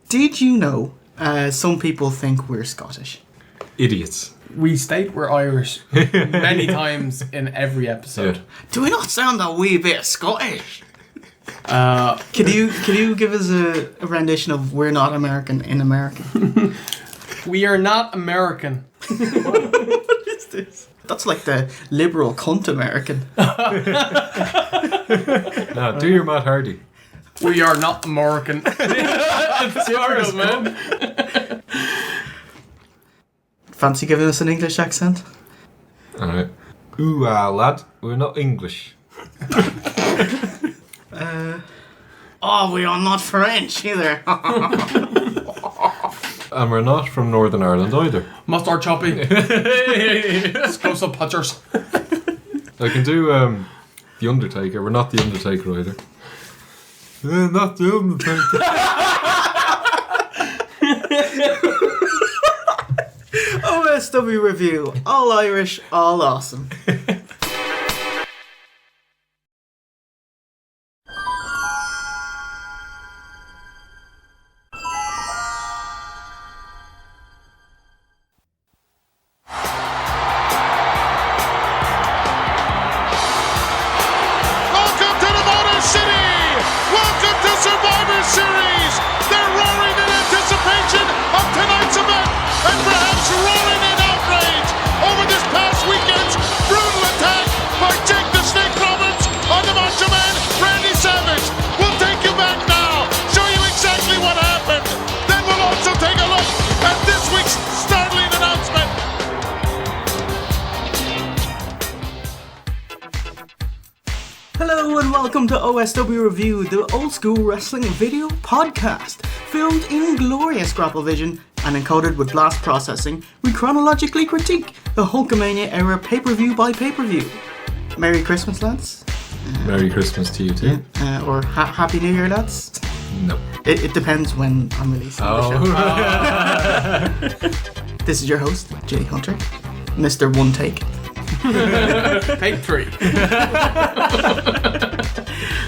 Did you know some people think we're Scottish? Idiots. We state we're Irish many times in every episode. Yeah. Do we not sound a wee bit Scottish? Can you give us a rendition of "We're not American" in American? We are not American. What is this? That's like the liberal cunt American. No, do your Matt Hardy. We are not American. It's yours, man. Fancy giving us an English accent? Alright. Ooh, lad, we're not English. Oh, we are not French either. And we're not from Northern Ireland either. Mustard choppy. Let's go some pictures. I can do The Undertaker. We're not The Undertaker either. Not The Undertaker. OSW review. All Irish, all awesome. Welcome to the Motor City! Welcome to Survivor Series! They're roaring in anticipation of tonight's event and perhaps roaring in outrage over this past weekend's brutal attack by Jake the Snake Roberts on the Macho Man, Randy Savage. We'll take you back now, show you exactly what happened. Then we'll also take a look at this week's startling announcement. Hello and welcome to OSW Review, the old school wrestling video podcast. Filmed in glorious grapple vision and encoded with blast processing, we chronologically critique the Hulkamania era pay-per-view by pay-per-view. Merry Christmas, lads. Merry Christmas to you too. Or Happy New Year, lads. No. It depends when I'm releasing the show. This is your host, Jay Hunter, Mr. One Take. Take 3.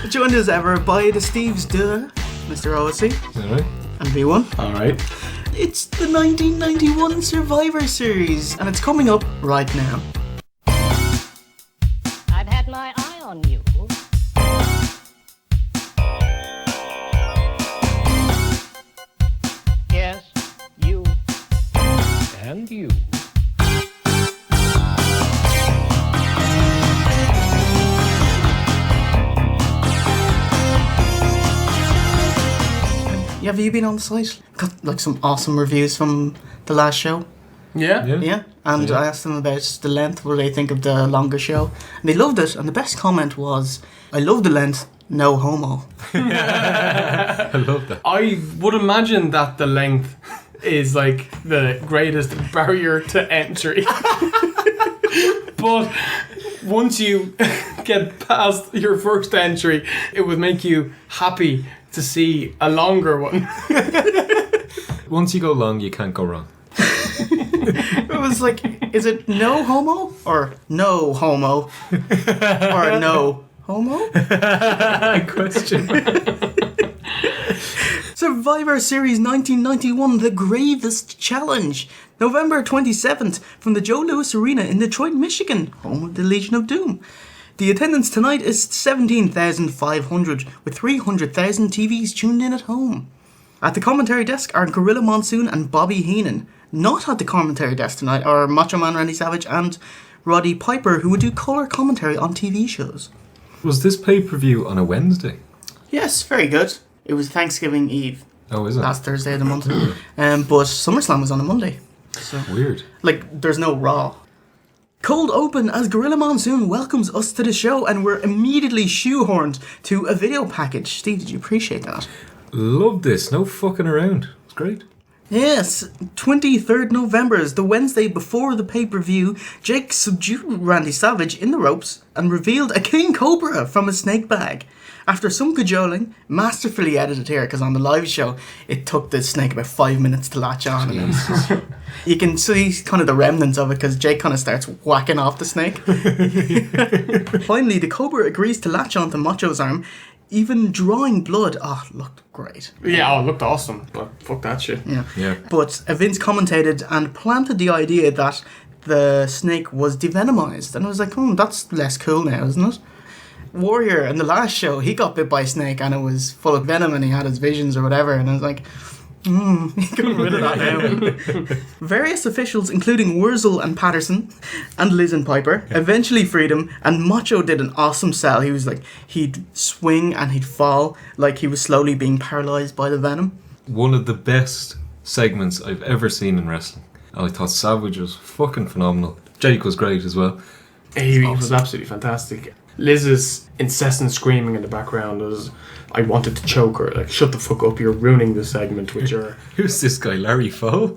Joined as ever by the Steves Duh, Mr. OSC Alright. and V1. Alright. It's the 1991 Survivor Series, and it's coming up right now. I've had my eye on you. Yes, you. And you. Yeah, have you been on the site? Got like some awesome reviews from the last show. Yeah? Yeah, and I asked them about the length, what they think of the longer show, and they loved it. And the best comment was, "I love the length, no homo." I love that. I would imagine that the length is like the greatest barrier to entry. But once you get past your first entry, it would make you happy to see a longer one. Once you go long, you can't go wrong. It was like, is it no homo or no homo or no homo? Question. Survivor Series 1991, The Gravest Challenge. November 27th from the Joe Louis Arena in Detroit, Michigan, home of the Legion of Doom. The attendance tonight is 17,500, with 300,000 TVs tuned in at home. At the commentary desk are Gorilla Monsoon and Bobby Heenan. Not at the commentary desk tonight are Macho Man Randy Savage and Roddy Piper, who would do colour commentary on TV shows. Was this pay-per-view on a Wednesday? Yes, very good. It was Thanksgiving Eve, Oh, is it? last Thursday of the month. But SummerSlam was on a Monday. So, Weird. like, there's no Raw. Cold open as Gorilla Monsoon welcomes us to the show, and we're immediately shoehorned to a video package. Steve, did you appreciate that? Love this. No fucking around. It's great. Yes, 23rd November is the Wednesday before the pay-per-view. Jake subdued Randy Savage in the ropes and revealed a king cobra from a snake bag. After some cajoling, masterfully edited here, because on the live show, it took the snake about 5 minutes to latch on. And you can see kind of the remnants of it, because Jake kind of starts whacking off the snake. Finally, the cobra agrees to latch onto Macho's arm. even drawing blood, looked great. Yeah, it looked awesome, but fuck that shit. Yeah. But Vince commentated and planted the idea that the snake was devenomized. And I was like, that's less cool now, isn't it? Warrior in the last show, he got bit by a snake and it was full of venom and he had his visions or whatever. And I was like, get rid of that now. Various officials, including Wurzel and Patterson and Liz and Piper, eventually freed him, and Macho did an awesome sell. He was like, he'd swing and he'd fall like he was slowly being paralyzed by the venom. One of the best segments I've ever seen in wrestling. And I thought Savage was fucking phenomenal. Jake was great as well. He was absolutely fantastic. Liz's incessant screaming in the background was, I wanted to choke her. Like, shut the fuck up, you're ruining the segment with your... Who's this guy, Larry Foe?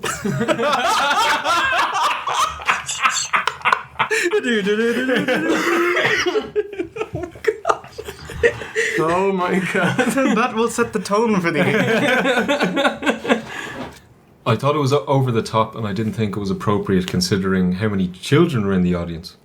Oh my god. That will set the tone for the game. I thought it was over the top, and I didn't think it was appropriate considering how many children were in the audience.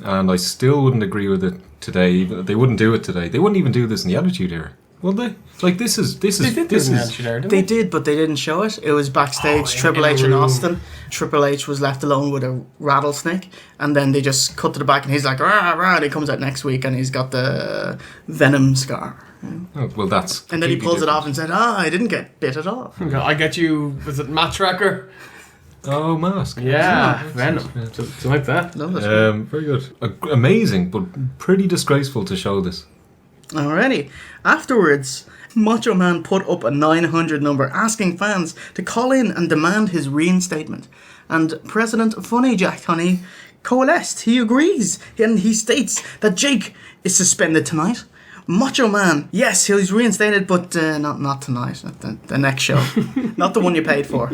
And I still wouldn't agree with it today. They wouldn't do it today. They wouldn't even do this in the Attitude Era, would they? Like, this is. They did this in the Attitude Era, didn't They did, but they didn't show it. It was backstage, Triple in a H and room. Austin. Triple H was left alone with a rattlesnake, and then they just cut to the back, and he's like, rah, rah, and he comes out next week, and he's got the venom scar. Oh, well, that's. And then he pulls completely it off and said, I didn't get bit at all. I get you, was it Matt Tracker? Oh, Mask. Yeah, Oh, Venom. yeah. Do you like that? Love it. Very good. Amazing, but pretty disgraceful to show this. Alrighty. Afterwards, Macho Man put up a 900 number asking fans to call in and demand his reinstatement. And President Funny Jack Honey coalesced. He agrees. And he states that Jake is suspended tonight. Macho Man, yes, he's reinstated, but not tonight. The next show. Not the one you paid for.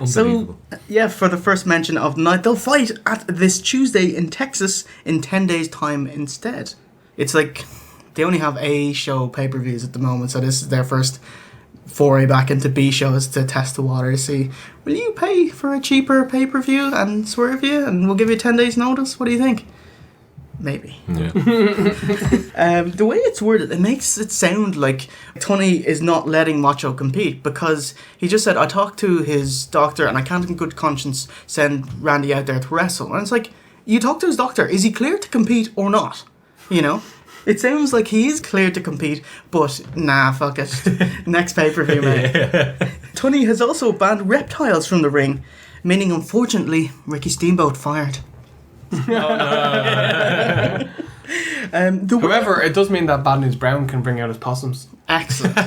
So, yeah, for the first mention of the night, they'll fight at this Tuesday in Texas in 10 days' time instead. It's like they only have A show pay-per-views at the moment, so this is their first foray back into B shows to test the water, see, will you pay for a cheaper pay-per-view and swerve you, and we'll give you 10 days' notice? What do you think? Maybe. Yeah. The way it's worded, it makes it sound like Tony is not letting Macho compete, because he just said, I talked to his doctor and I can't in good conscience send Randy out there to wrestle. And it's like, you talked to his doctor, is he cleared to compete or not? You know? It sounds like he is cleared to compete, but nah, fuck it. Next pay-per-view, mate. Yeah. Tony has also banned reptiles from the ring, meaning, unfortunately, Ricky Steamboat fired. However, it does mean that Bad News Brown can bring out his possums. Excellent. We're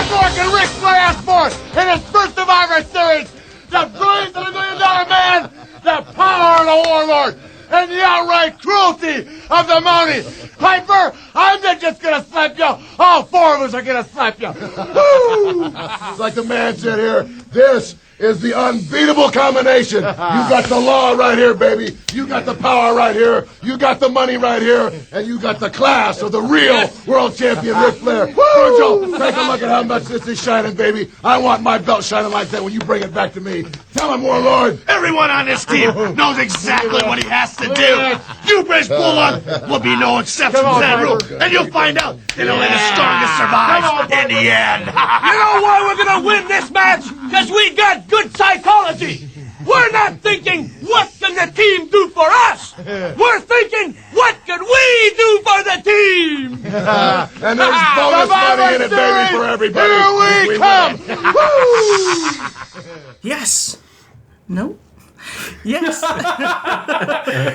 talking Ric Flair sport in his first Survivor Series. The brilliance of the $1 Million Man, the power of the Warlord, and the outright cruelty of the Mountie. Piper, I'm not just gonna slap you. All four of us are gonna slap you. Woo! Like the man said here, this is the unbeatable combination. You got the law right here, baby. You got the power right here. You got the money right here. And you got the class of the real world champion, Ric Flair. Virgil, take a look at how much this is shining, baby. I want my belt shining like that when you bring it back to me. Tell him, Warlord. Everyone on this team knows exactly what he has to do. You, Brace Bulldog, will be no exception to that rule. And you'll find out that only the strongest survives in the end. You know why we're gonna win this match? Because we got good psychology. We're not thinking, what can the team do for us? We're thinking, what can we do for the team? And there's bonus money in it, baby, for everybody. Here we come. Yes. No. Yes.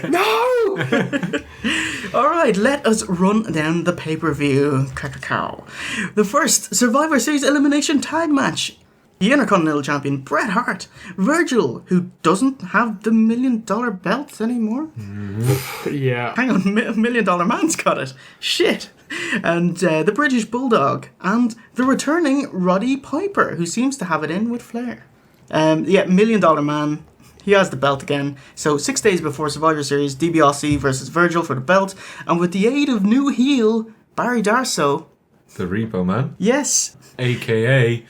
No. All right, let us run down the pay-per-view. The first Survivor Series elimination tag match. The Intercontinental Champion Bret Hart, Virgil, who doesn't have the $1 million belt anymore. Yeah. Hang on, $1 Million Man's got it. Shit. And the British Bulldog, and the returning Roddy Piper, who seems to have it in with Flair. $1 Million Man. He has the belt again. So 6 days before Survivor Series, DiBiase versus Virgil for the belt, and with the aid of new heel Barry Darsow. The Repo Man. Yes. AKA.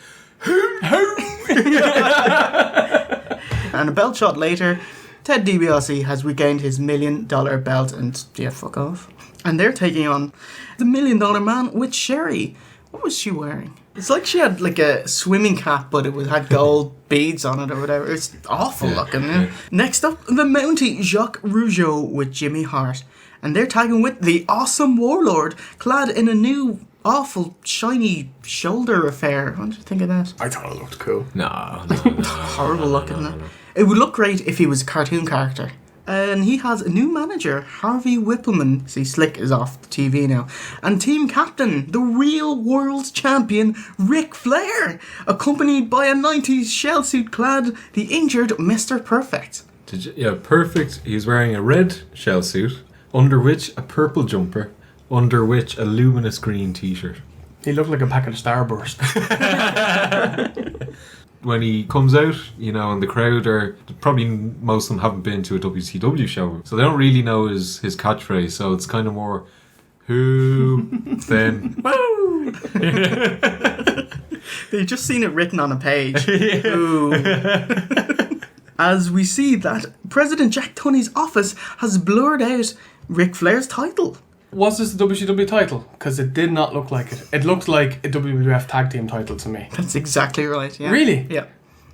And a belt shot later, Ted DiBiase has regained his $1 million belt and, yeah, fuck off. And they're taking on the $1 Million Man with Sherry. What was she wearing? It's like she had like a swimming cap, but had gold beads on it or whatever. It's awful looking. Yeah. Next up, the Mountie Jacques Rougeau with Jimmy Hart. And they're tagging with the Awesome Warlord, clad in a new, awful, shiny shoulder affair. What did you think of that? I thought it looked cool. No. Horrible looking. It would look great if he was a cartoon character. And he has a new manager, Harvey Whippleman. See, Slick is off the TV now. And team captain, the real world champion, Ric Flair, accompanied by a 90s shell suit clad, the injured Mr. Perfect. Perfect. He's wearing a red shell suit, under which a purple jumper, under which a luminous green t-shirt. He looked like a packet of Starburst. When he comes out, and the crowd are probably, most of them haven't been to a WCW show, so they don't really know his catchphrase. So it's kind of more who, then woo. They've just seen it written on a page. Who. As we see that President Jack Tunney's office has blurred out Ric Flair's title. Was this the WCW title? Because it did not look like it. It looked like a WWF tag team title to me. That's exactly right, yeah. Really? Yeah.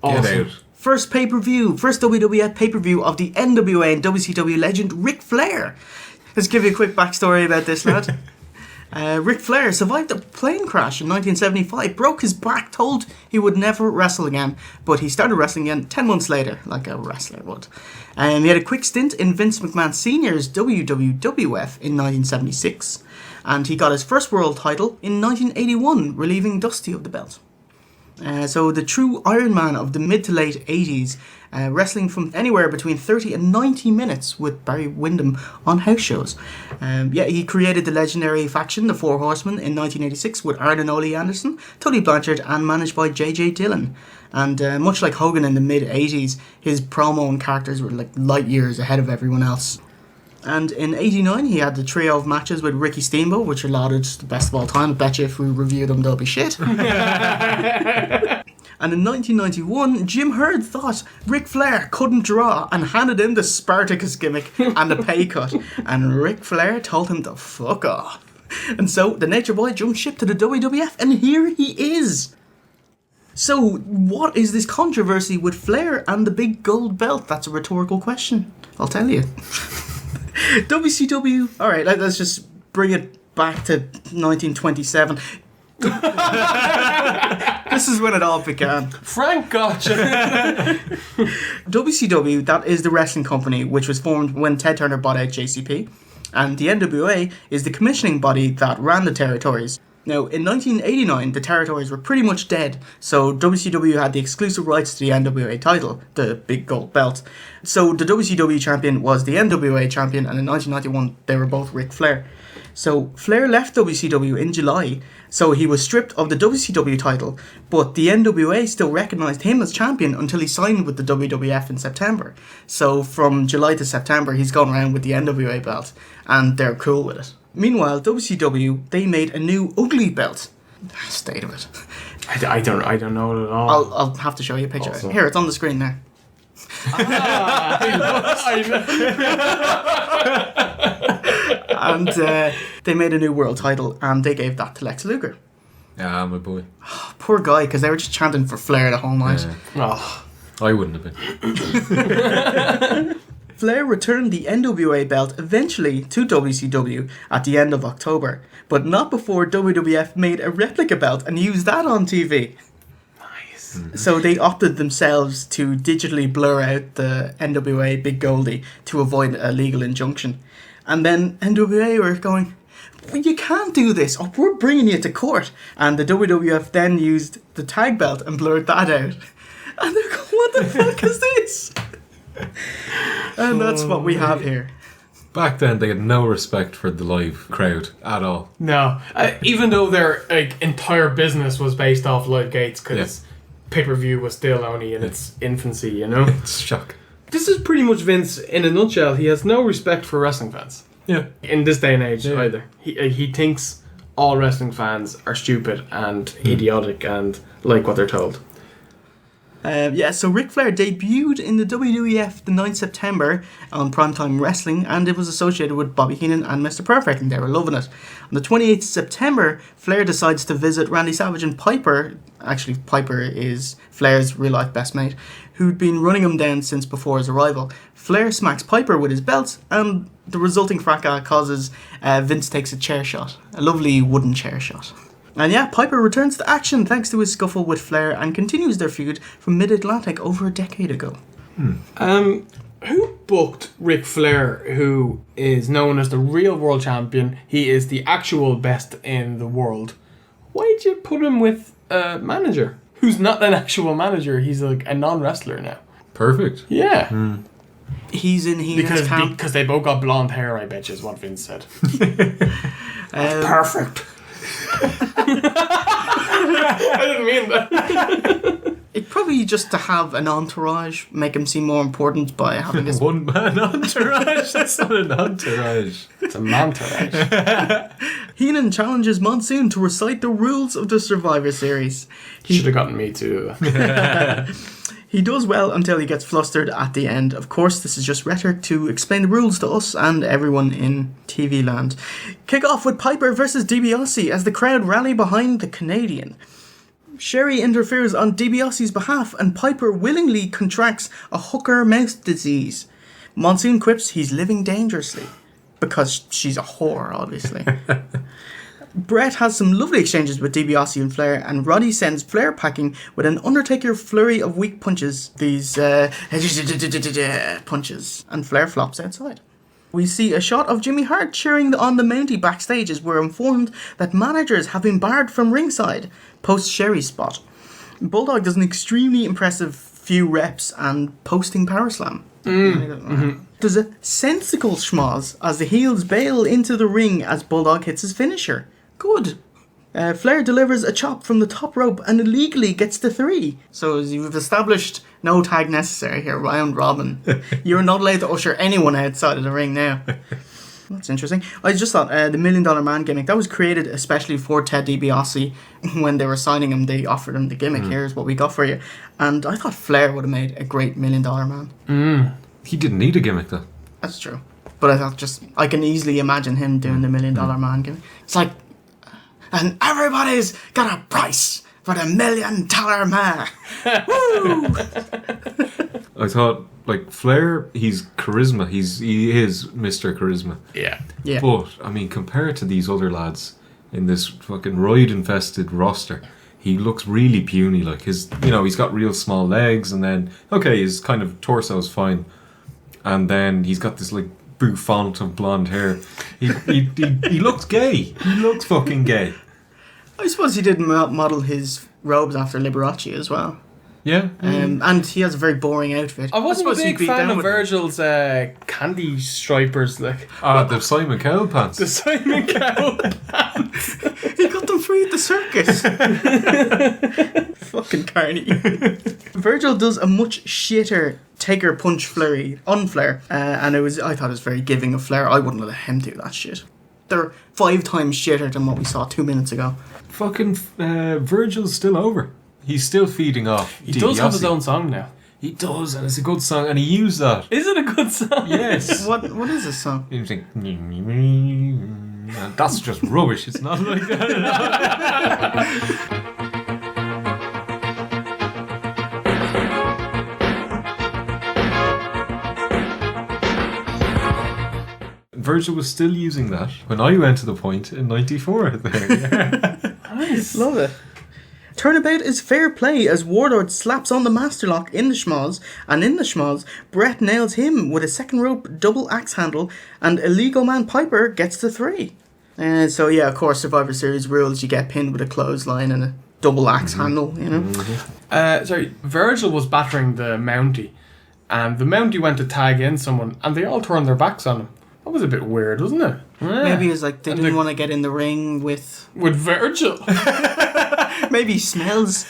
Awesome. Get out. First WWF pay-per-view of the NWA and WCW legend Ric Flair. Let's give you a quick backstory about this lad. Ric Flair survived a plane crash in 1975, broke his back, told he would never wrestle again, but he started wrestling again 10 months later, like a wrestler would. He had a quick stint in Vince McMahon Sr.'s WWF in 1976, and he got his first world title in 1981, relieving Dusty of the belt. So the true Iron Man of the mid to late 80s, wrestling from anywhere between 30 and 90 minutes with Barry Windham on house shows. He created the legendary faction, the Four Horsemen, in 1986 with Arn and Ole Anderson, Tully Blanchard, and managed by J.J. Dillon. And much like Hogan in the mid 80s, his promo and characters were like light years ahead of everyone else. And in 89, he had the trio of matches with Ricky Steamboat, which are lauded the best of all time. I bet you if we review them, they'll be shit. And in 1991, Jim Herd thought Ric Flair couldn't draw and handed him the Spartacus gimmick and the pay cut. And Ric Flair told him to fuck off. And so the Nature Boy jumped ship to the WWF, and here he is. So, what is this controversy with Flair and the big gold belt? That's a rhetorical question. I'll tell you. WCW. Alright, let's just bring it back to 1927. This is when it all began. Frank gotcha. WCW, that is the wrestling company which was formed when Ted Turner bought out JCP. And the NWA is the commissioning body that ran the territories. Now, in 1989, the territories were pretty much dead, so WCW had the exclusive rights to the NWA title, the big gold belt. So the WCW champion was the NWA champion, and in 1991, they were both Ric Flair. So Flair left WCW in July, so he was stripped of the WCW title, but the NWA still recognised him as champion until he signed with the WWF in September. So from July to September, he's going around with the NWA belt, and they're cool with it. Meanwhile, WCW, they made a new ugly belt. State of it. I don't know it at all. I'll have to show you a picture. Awesome. Here, it's on the screen there. And they made a new world title, and they gave that to Lex Luger. Ah, my boy. Poor guy, because they were just chanting for Flair the whole night. Oh. I wouldn't have been. Flair returned the NWA belt eventually to WCW at the end of October, but not before WWF made a replica belt and used that on TV. Nice. So they opted themselves to digitally blur out the NWA Big Goldie to avoid a legal injunction. And then NWA were going, well, you can't do this, or we're bringing you to court. And the WWF then used the tag belt and blurred that out. And they're going, what the fuck is this? And that's what we have here. Back then, they had no respect for the live crowd at all. No, even though their entire business was based off live gates, because pay-per-view was still only in its infancy, you know? It's shocking. This is pretty much Vince in a nutshell. He has no respect for wrestling fans. Yeah. In this day and age, either. He thinks all wrestling fans are stupid and idiotic and like what they're told. So Ric Flair debuted in the WWF the 9th September on Primetime Wrestling, and it was associated with Bobby Heenan and Mr. Perfect, and they were loving it. On the 28th September, Flair decides to visit Randy Savage and Piper. Actually, Piper is Flair's real-life best mate, who'd been running him down since before his arrival. Flair smacks Piper with his belt, and the resulting fracas causes Vince takes a chair shot. A lovely wooden chair shot. And yeah, Piper returns to action thanks to his scuffle with Flair and continues their feud from Mid-Atlantic over a decade ago. Who booked Ric Flair, who is known as the real world champion? He is the actual best in the world. Why'd you put him with a manager who's not an actual manager? He's like a non-wrestler now. Perfect. Yeah. He's in Heenan's camp. Because they both got blonde hair, I bet you, is what Vince said. Perfect. I didn't mean that. It probably just to have an entourage, make him seem more important by having this one-man entourage. That's not an entourage. It's a mantourage. Heenan challenges Monsoon to recite the rules of the Survivor Series. Should have gotten me to. He does well until he gets flustered at the end. Of course, this is just rhetoric to explain the rules to us and everyone in TV land. Kick off with Piper versus DiBiase as the crowd rally behind the Canadian. Sherry interferes on DiBiase's behalf and Piper willingly contracts a hooker mouth disease. Monsoon quips he's living dangerously. Because she's a whore, obviously. Brett has some lovely exchanges with DiBiase and Flair, and Roddy sends Flair packing with an Undertaker flurry of weak punches. These punches. And Flair flops outside. We see a shot of Jimmy Hart cheering on the Mountie backstage as we're informed that managers have been barred from ringside, post Sherry's spot. Bulldog does an extremely impressive few reps and posting power slam. There's a sensical schmoz as the heels bail into the ring as Bulldog hits his finisher. Good. Flair delivers a chop from the top rope and illegally gets the 3. So as you've established no tag necessary here, round robin. You're not allowed to usher anyone outside of the ring now. That's interesting. I just thought the $1 Million Man gimmick, that was created especially for Ted DiBiase. When they were signing him, they offered him the gimmick. Here's what we got for you. And I thought Flair would have made a great $1 Million Man. He didn't need a gimmick though. That's true. But I thought I can easily imagine him doing the $1 Million Man gimmick. It's like, and everybody's got a price for the $1 Million Man. Woo! I thought, like, Flair, he's charisma. He is Mr. Charisma. Yeah. But, I mean, compared to these other lads in this fucking roid-infested roster, he looks really puny. Like, he's got real small legs, and then, okay, his kind of torso's fine. And then he's got this, like, bouffant of blonde hair. He looks gay. He looks fucking gay. I suppose he did model his robes after Liberace as well. Yeah. And he has a very boring outfit. I wasn't a suppose he'd big be fan down of with it. Virgil's candy stripers. Like The Simon Cowell pants. the Simon Cowell. He got them free at the circus. Fucking carny. Virgil does a much shitter Taker punch flurry on Flair, and I thought it was very giving of Flair. I wouldn't let him do that shit. They're 5 times shitter than what we saw 2 minutes ago. Fucking Virgil's still over. He's still feeding off. He does have his own song now. He does, and it's a good song, and he used that. Is it a good song? Yes. What is this song? You think, and that's just rubbish. It's not like that. Virgil was still using that when I went to the point in '94. There. Nice. Love it. Turnabout is fair play as Warlord slaps on the Masterlock in the schmoz, and in the schmoz, Brett nails him with a second rope double axe handle, and Illegal Man Piper gets the 3. So yeah, of course, Survivor Series rules, you get pinned with a clothesline and a double axe handle, you know. Virgil was battering the Mountie, and the Mountie went to tag in someone, and they all turned their backs on him. That was a bit weird, wasn't it? Yeah. Maybe it's like they didn't want to get in the ring with Virgil. Maybe he smells.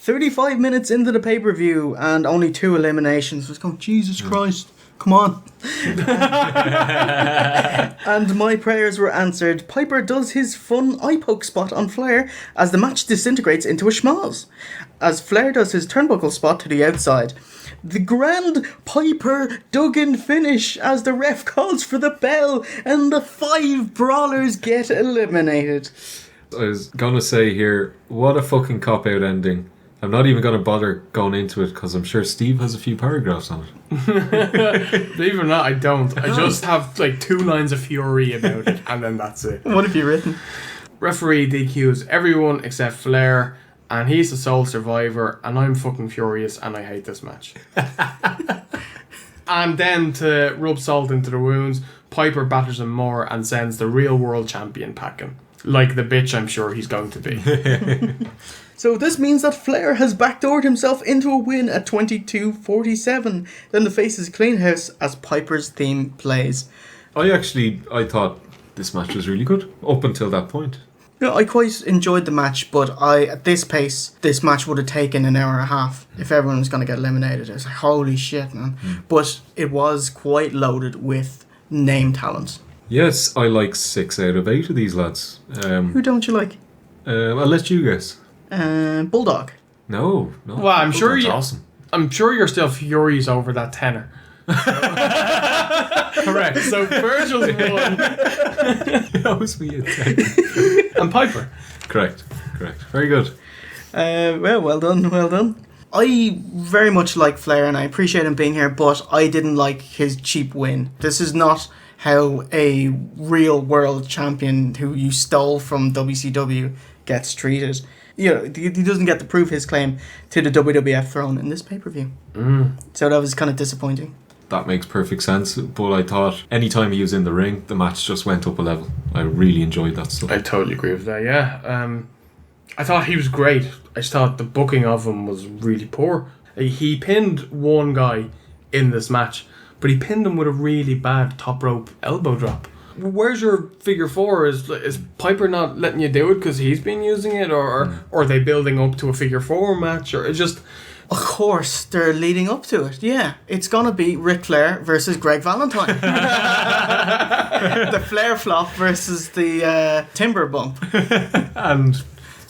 35 minutes into the pay-per-view and only 2 eliminations. I was going, Jesus Christ, come on. And my prayers were answered. Piper does his fun eye poke spot on Flair as the match disintegrates into a schmoz, as Flair does his turnbuckle spot to the outside. The grand Piper Duggan finish as the ref calls for the bell and the 5 brawlers get eliminated. I was gonna say here, what a fucking cop-out ending. I'm not even gonna bother going into it because I'm sure Steve has a few paragraphs on it. Believe it or not, I don't. I just have like 2 lines of fury about it, and then that's it. What have you written? Referee DQs everyone except Flair, and he's the sole survivor, and I'm fucking furious, and I hate this match. And then to rub salt into the wounds, Piper batters him more and sends the real world champion packing. Like the bitch I'm sure he's going to be. So this means that Flair has backdoored himself into a win at 22:47. Then the faces clean house as Piper's theme plays. I thought this match was really good up until that point. Yeah, I quite enjoyed the match, but at this pace, this match would have taken an hour and a half if everyone was going to get eliminated. I was like, holy shit, man. But it was quite loaded with name talent. Yes, I like 6 out of 8 of these lads. Who don't you like? I'll let you guess. Bulldog. No. Well, I'm sure Bulldog's you. awesome. I'm sure you're still furious over that tenor. Correct. So Virgil's 1 That was me at 10. and Piper. Correct. Very good. Well done. I very much like Flair and I appreciate him being here, but I didn't like his cheap win. This is not how a real world champion who you stole from WCW gets treated. You know, he doesn't get to prove his claim to the WWF throne in this pay-per-view. So that was kind of disappointing. That makes perfect sense, but I thought anytime he was in the ring, the match just went up a level. I really enjoyed that stuff. I totally agree with that, yeah. I thought he was great. I just thought the booking of him was really poor. He pinned one guy in this match, but he pinned him with a really bad top rope elbow drop. Where's your figure 4? Is Piper not letting you do it because he's been using it, or are they building up to a figure 4 match, or it's just... Of course, they're leading up to it. Yeah, it's gonna be Ric Flair versus Greg Valentine. The Flair flop versus the Timber bump. And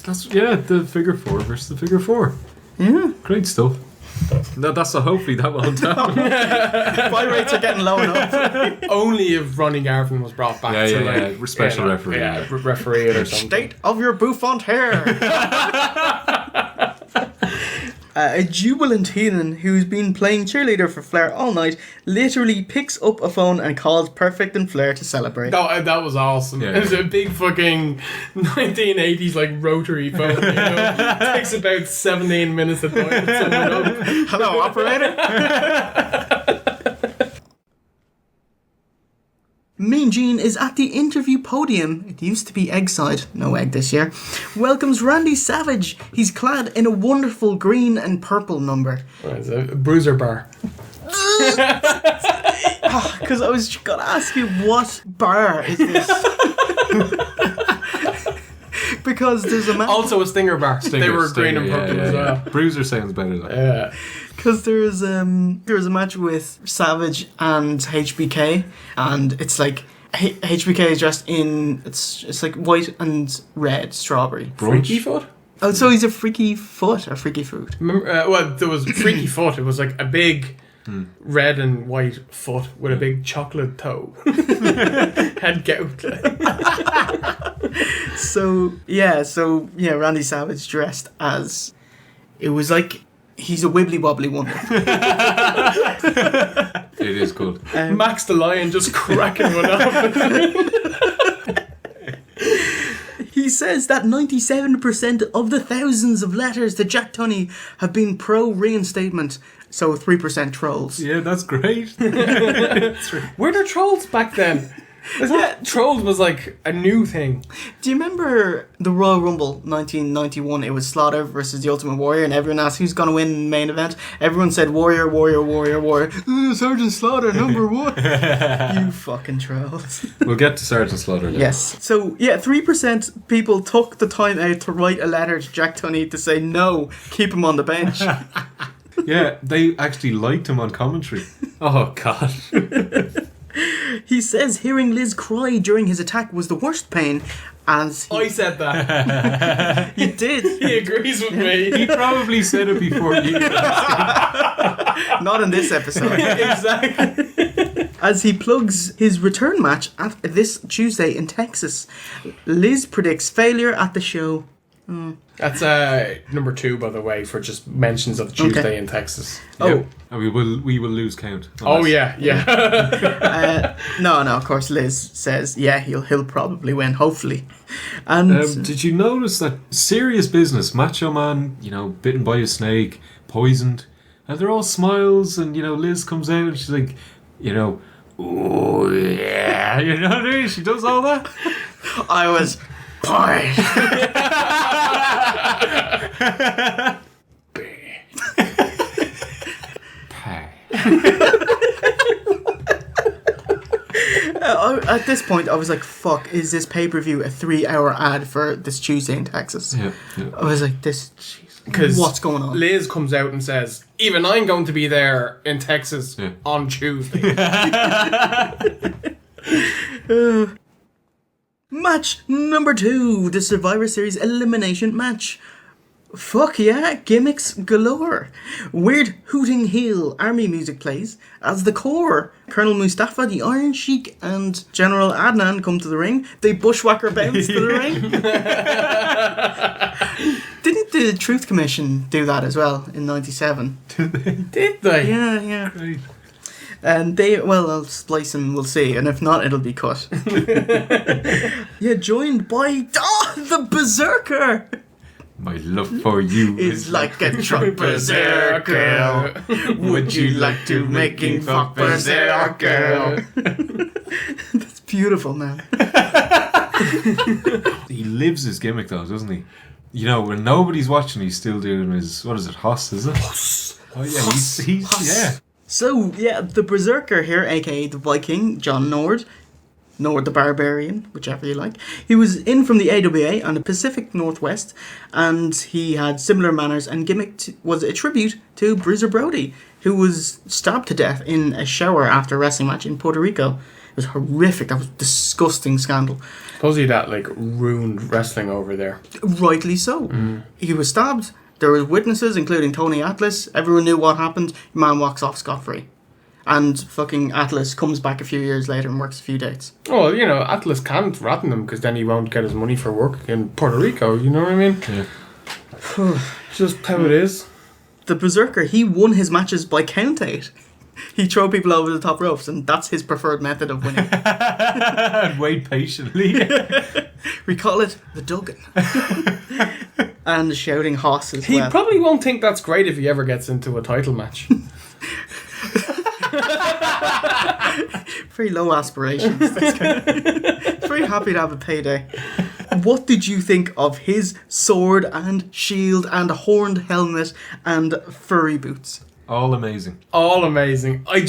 that's, the figure 4 versus the figure 4. Yeah, great stuff. No, hopefully that won't happen. buy rates are getting low enough. Only if Ronnie Garvin was brought back to special referee. Yeah, referee it or something. State of your bouffant hair. A jubilant Heenan who's been playing cheerleader for Flair all night literally picks up a phone and calls Perfect and Flair to celebrate. That was awesome. Yeah. It was a big fucking 1980s like rotary phone. You know? It takes about 17 minutes to dial someone up. Hello, operator. Mean Gene is at the interview podium. It used to be Eggside, no egg this year. Welcomes Randy Savage. He's clad in a wonderful green and purple number. It's a bruiser bar. Because I was gonna ask you, what bar is this? Because there's a match. Also a stinger bar. They were green and purple as well. Bruiser sounds better though. Yeah. Because there's a match with Savage and HBK, and it's like HBK is dressed in it's like white and red strawberry. Freaky foot? Oh, so he's a freaky foot or freaky foot? Remember, well, there was freaky foot. It was like a big red and white foot with a big chocolate toe. Had gout. So Randy Savage dressed as, it was like he's a wibbly wobbly wonder. It is good. Max the Lion just cracking one up. He says that 97% of the thousands of letters to Jack Tunney have been pro-reinstatement, so 3% trolls. Yeah, that's great. Were there trolls back then? Trolls was like a new thing. Do you remember the Royal Rumble 1991? It was Slaughter versus the Ultimate Warrior, and everyone asked who's going to win the main event. Everyone said Warrior, Warrior, Warrior, Warrior. Sergeant Slaughter, number one. You fucking trolls. We'll get to Sergeant Slaughter later. Yes. So, yeah, 3% people took the time out to write a letter to Jack Tunney to say no, keep him on the bench. Yeah, they actually liked him on commentary. Oh, God. He says hearing Liz cry during his attack was the worst pain, as I said that. he did. He agrees with me. He probably said it before you. Not in this episode. Exactly. As he plugs his return match at this Tuesday in Texas, Liz predicts failure at the show. That's number 2, by the way, for just mentions of Tuesday in Texas. Oh. And we will lose count. Oh yeah. No, of course Liz says, yeah, he'll probably win, hopefully. And Did you notice that serious business, Macho Man, bitten by a snake, poisoned, and they're all smiles, and Liz comes out and she's like, oh yeah, she does all that. I was pie. At this point, I was like, fuck, is this pay-per-view a 3-hour ad for this Tuesday in Texas? Yeah. I was like, because what's going on? Liz comes out and says, even I'm going to be there in Texas on Tuesday. Match number 2, the Survivor Series elimination match. Fuck yeah, gimmicks galore. Weird hooting heel army music plays as the core. Colonel Mustafa, the Iron Sheik, and General Adnan come to the ring. They bushwhacker bounce to the ring. Didn't the Truth Commission do that as well in 97? Did they? Yeah. Great. And I'll splice them, we'll see. And if not, it'll be cut. Yeah, joined by the Berserker. My love for you Is like a drunk berserker. Would you like to making fuck berserker? That's beautiful, man. He lives his gimmick though, doesn't he? When nobody's watching, he's still doing his, what is it, Hoss, is it? Hoss. Oh yeah, he's yeah. So, yeah, the Berserker here, aka the Viking, John Nord the Barbarian, whichever you like. He was in from the AWA on the Pacific Northwest, and he had similar manners, and gimmick was a tribute to Bruiser Brody, who was stabbed to death in a shower after a wrestling match in Puerto Rico. It was horrific. That was a disgusting scandal. Supposedly that ruined wrestling over there. Rightly so. He was stabbed. There were witnesses, including Tony Atlas. Everyone knew what happened. Your man walks off scot-free. And fucking Atlas comes back a few years later and works a few dates. Well, Atlas can't rat him because then he won't get his money for work in Puerto Rico, you know what I mean? Yeah. Just how it is. The Berserker, he won his matches by count out. He throw people over the top ropes, and that's his preferred method of winning. And wait patiently. We call it the Duggan. And shouting Hoss as He well. probably won't think that's great if he ever gets into a title match. Very low aspirations. Very happy to have a payday. What did you think of his sword and shield and horned helmet and furry boots? All amazing. All amazing. I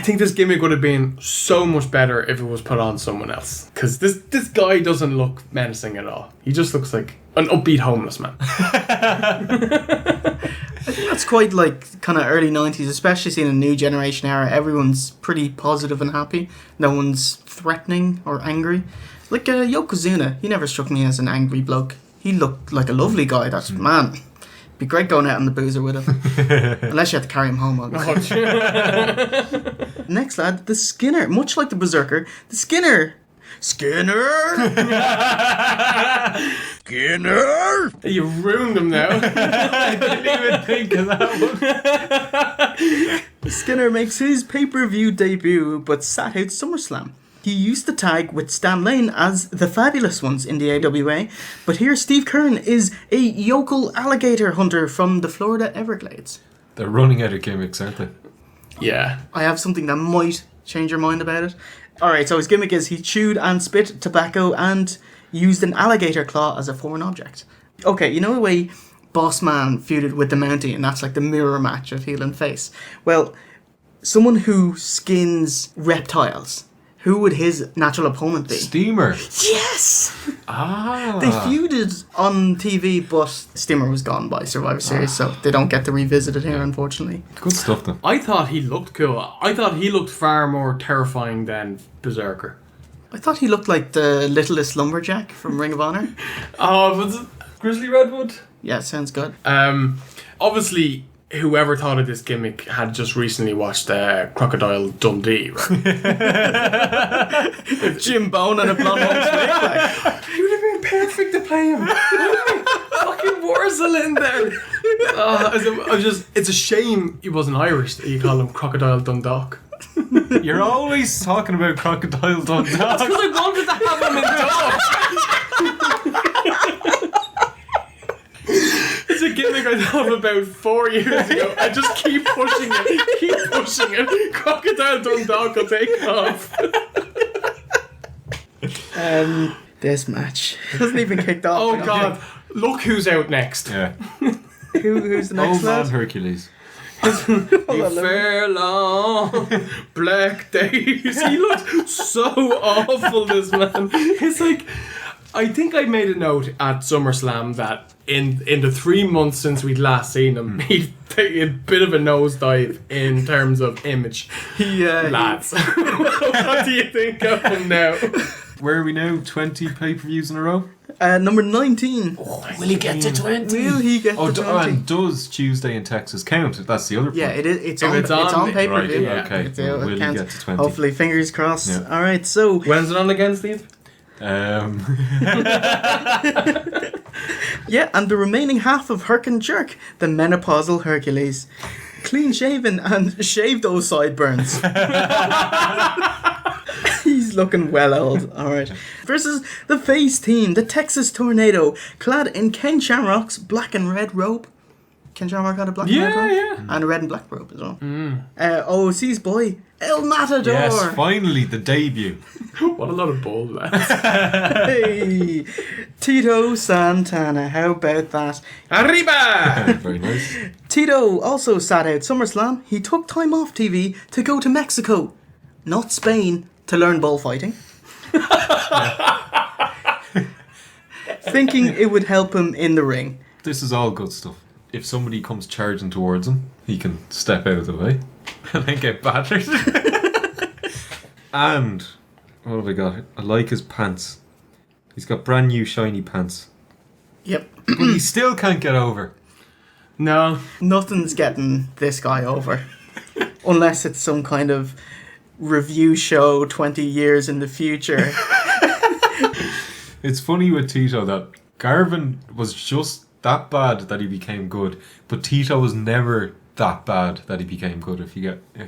think this gimmick would have been so much better if it was put on someone else. Because this guy doesn't look menacing at all. He just looks like an upbeat homeless man. I think that's quite kind of early 90s, especially seeing a new generation era. Everyone's pretty positive and happy. No one's threatening or angry. Like Yokozuna, he never struck me as an angry bloke. He looked like a lovely guy. That's, man, be great going out on the boozer with him. Unless you had to carry him home. Next lad, the Skinner. Much like the Berserker, the Skinner. Skinner! Skinner! You ruined him now. I didn't even think of that one. Skinner makes his pay-per-view debut, but sat out SummerSlam. He used to tag with Stan Lane as the Fabulous Ones in the AWA, but here Steve Kern is a yokel alligator hunter from the Florida Everglades. They're running out of gimmicks, aren't they? Yeah. I have something that might change your mind about it. Alright, so his gimmick is he chewed and spit tobacco and used an alligator claw as a foreign object. Okay, you know the way Bossman feuded with the Mountie, and that's like the mirror match of heel and face? Well, someone who skins reptiles, who would his natural opponent be? Steamer. Yes! Ah. They feuded on TV, but Steamer was gone by Survivor Series, so they don't get to revisit it here, unfortunately. Good stuff, though. I thought he looked cool. I thought he looked far more terrifying than Berserker. I thought he looked like the littlest lumberjack from Ring of Honor. Oh, but Grizzly Redwood? Yeah, sounds good. Obviously, whoever thought of this gimmick had just recently watched Crocodile Dundee, right? Jim Bone and a blonde wig. He would have been perfect to play him. Fucking Wurzel in there. It's a shame he wasn't Irish that you call him Crocodile Dundalk. You're always talking about Crocodile Dundee. Because I wanted to have him in dog. It's a gimmick I thought of about 4 years ago. I just keep pushing it. Crocodile Dundalk will take off. This match hasn't even kicked off. Oh God! Look who's out next. Yeah. Who's the next Old man lad? Hercules. You fair long black days. He looks so awful, this man. It's like, I think I made a note at SummerSlam that in the 3 months since we'd last seen him, he'd taken a bit of a nosedive in terms of image. Lads, what do you think of him now? Where are we now? 20 pay-per-views in a row? Number 19. Will he get to 20? Will he get to 20? And does Tuesday in Texas count? That's the other point. Yeah, it is. It's If on pay-per-view. Right, okay. It Will he counts. get to 20? Hopefully, fingers crossed. Yeah. All right, so When's it on again, Steve? yeah, and the remaining half of Herc and Jerk, the menopausal Hercules, clean shaven and shave those sideburns. He's looking well old. All right. Versus the face team, the Texas Tornado, clad in Ken Shamrock's black and red robe. Ken Shamrock had a black and red robe? Yeah. And a red and black robe as well. OOC's boy, El Matador. Yes, finally, the debut. What a lot of bald lads. Hey, Tito Santana, how about that? Arriba! Very nice. Tito also sat out SummerSlam. He took time off TV to go to Mexico, not Spain, to learn bullfighting. Thinking it would help him in the ring. This is all good stuff. If somebody comes charging towards him, he can step out of the way and then get battered. And what have I got? I like his pants. He's got brand new shiny pants. Yep. But he still can't get over. No. Nothing's getting this guy over. Unless it's some kind of review show 20 years in the future. It's funny with Tito that Garvin was just that bad that he became good, but Tito was never that bad that he became good, if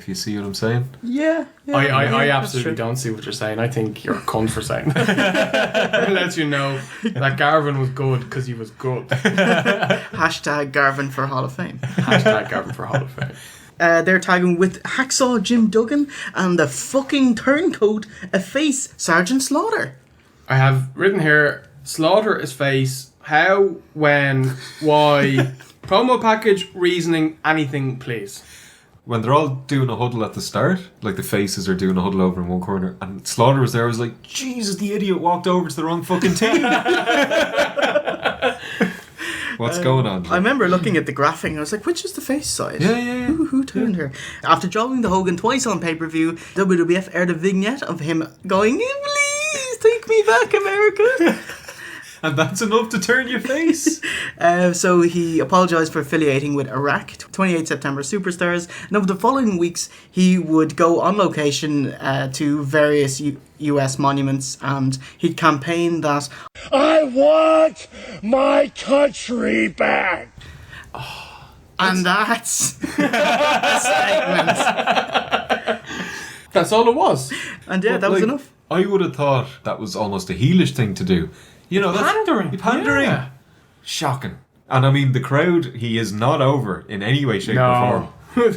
you see what I'm saying. Yeah. I absolutely don't see what you're saying. I think you're a cunt for saying that. It lets you know that Garvin was good because he was good. Hashtag Garvin for Hall of Fame. Hashtag Garvin for Hall of Fame. They're tagging with Hacksaw Jim Duggan and the fucking turncoat, a face Sergeant Slaughter. I have written here, Slaughter is face, how, when, why, promo package, reasoning, anything, please. When they're all doing a huddle at the start, like the faces are doing a huddle over in one corner, and Slaughter was there, I was like, Jesus, the idiot walked over to the wrong fucking team. What's going on? I remember looking at the graphic and I was like, which is the face side? Yeah. Who turned her? After jobbing the Hogan twice on pay-per-view, WWF aired a vignette of him going, please take me back, America. And that's enough to turn your face. So he apologised for affiliating with Iraq, 28 September Superstars, and over the following weeks he would go on location to various US monuments, and he'd campaign that I want my country back. and that's the segment. That's all it was. And yeah, But, that was like, enough. I would have thought that was almost a heelish thing to do. You know, that's Pandering. Pandering. Yeah. Shocking. And I mean, the crowd, he is not over in any way, shape, or form. No.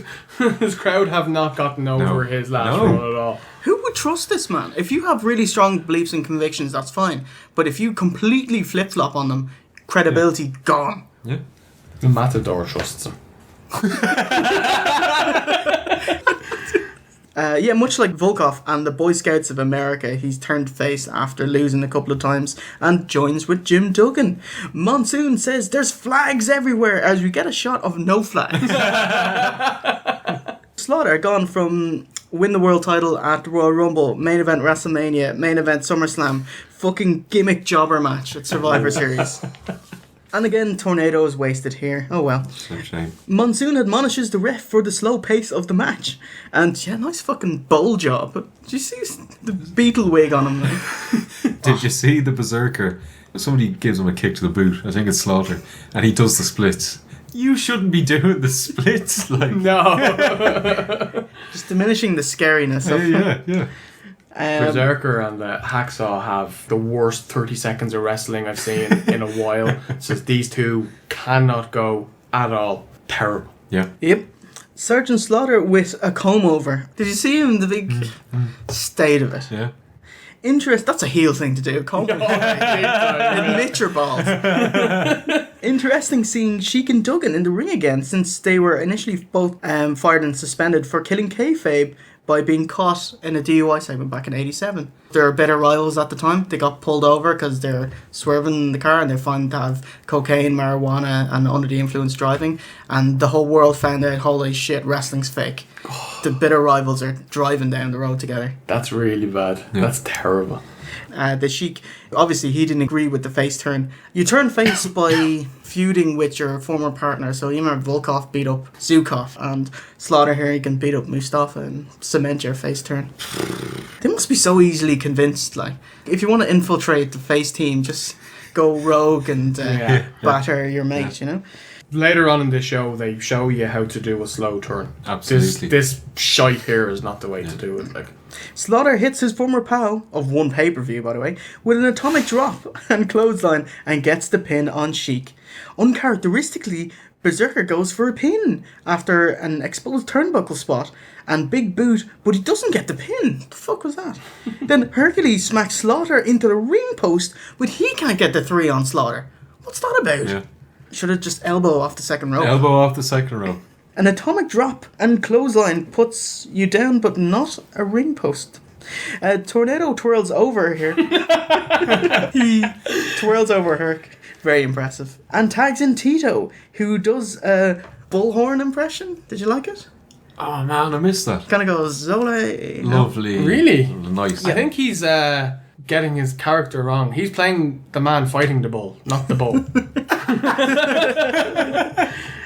His crowd have not gotten over his last No. run at all. Who would trust this man. If you have really strong beliefs and convictions, that's fine. But if you completely flip-flop on them, credibility gone. Yeah. The Matador trusts him. Yeah, much like Volkov and the Boy Scouts of America, he's turned face after losing a couple of times and joins with Jim Duggan. Monsoon says there's flags everywhere as we get a shot of no flags. Slaughter gone from win the world title at the Royal Rumble, main event WrestleMania, main event SummerSlam, fucking gimmick jobber match at Survivor Series. And again, Tornado is wasted here. Oh well. So shame. Monsoon admonishes the ref for the slow pace of the match. And yeah, nice fucking bowl job. But did you see the beetle wig on him? Like? Did you see the Berserker? Somebody gives him a kick to the boot. I think it's Slaughter. And he does the splits. You shouldn't be doing the splits. Like No. Just diminishing the scariness of yeah. Berserker and Hacksaw have the worst 30 seconds of wrestling I've seen in a while. So these two cannot go at all. Terrible. Yeah. Yep. Sergeant Slaughter with a comb over. Did you see him? The big state of it. Yeah. That's a heel thing to do. Comb over. Admit your balls. Interesting seeing Sheik and Duggan in the ring again, since they were initially both fired and suspended for killing kayfabe by being caught in a DUI segment back in '87. They're better rivals at the time. They got pulled over because they're swerving in the car and they find to have cocaine, marijuana, and under the influence driving. And the whole world found out, holy shit, wrestling's fake. The bitter rivals are driving down the road together. That's really bad. Yeah. That's terrible. The Sheik, obviously he didn't agree with the face turn. You turn face by feuding with your former partner. So you remember Volkov beat up Zukov, and Slaughter here, you can beat up Mustafa and cement your face turn. They must be so easily convinced. Like, if you want to infiltrate the face team, just go rogue and batter your mate, you know? Later on in the show, they show you how to do a slow turn. Absolutely. This shite here is not the way to do it. Like, Slaughter hits his former pal, of one pay-per-view by the way, with an atomic drop and clothesline and gets the pin on Sheik. Uncharacteristically, Berserker goes for a pin after an exposed turnbuckle spot and big boot, but he doesn't get the pin. The fuck was that? Then Hercules smacks Slaughter into the ring post, but he can't get the 3 on Slaughter. What's that about? Yeah. Should have just elbow off the second rope. Elbow off the second row. An atomic drop and clothesline puts you down, but not a ring post. Tornado twirls over here. He twirls over Herc. Very impressive. And tags in Tito, who does a bullhorn impression. Did you like it? Oh man, I missed that. Kind of goes, Zole. Lovely. Really? Nice. I think he's getting his character wrong. He's playing the man fighting the bull, not the bull.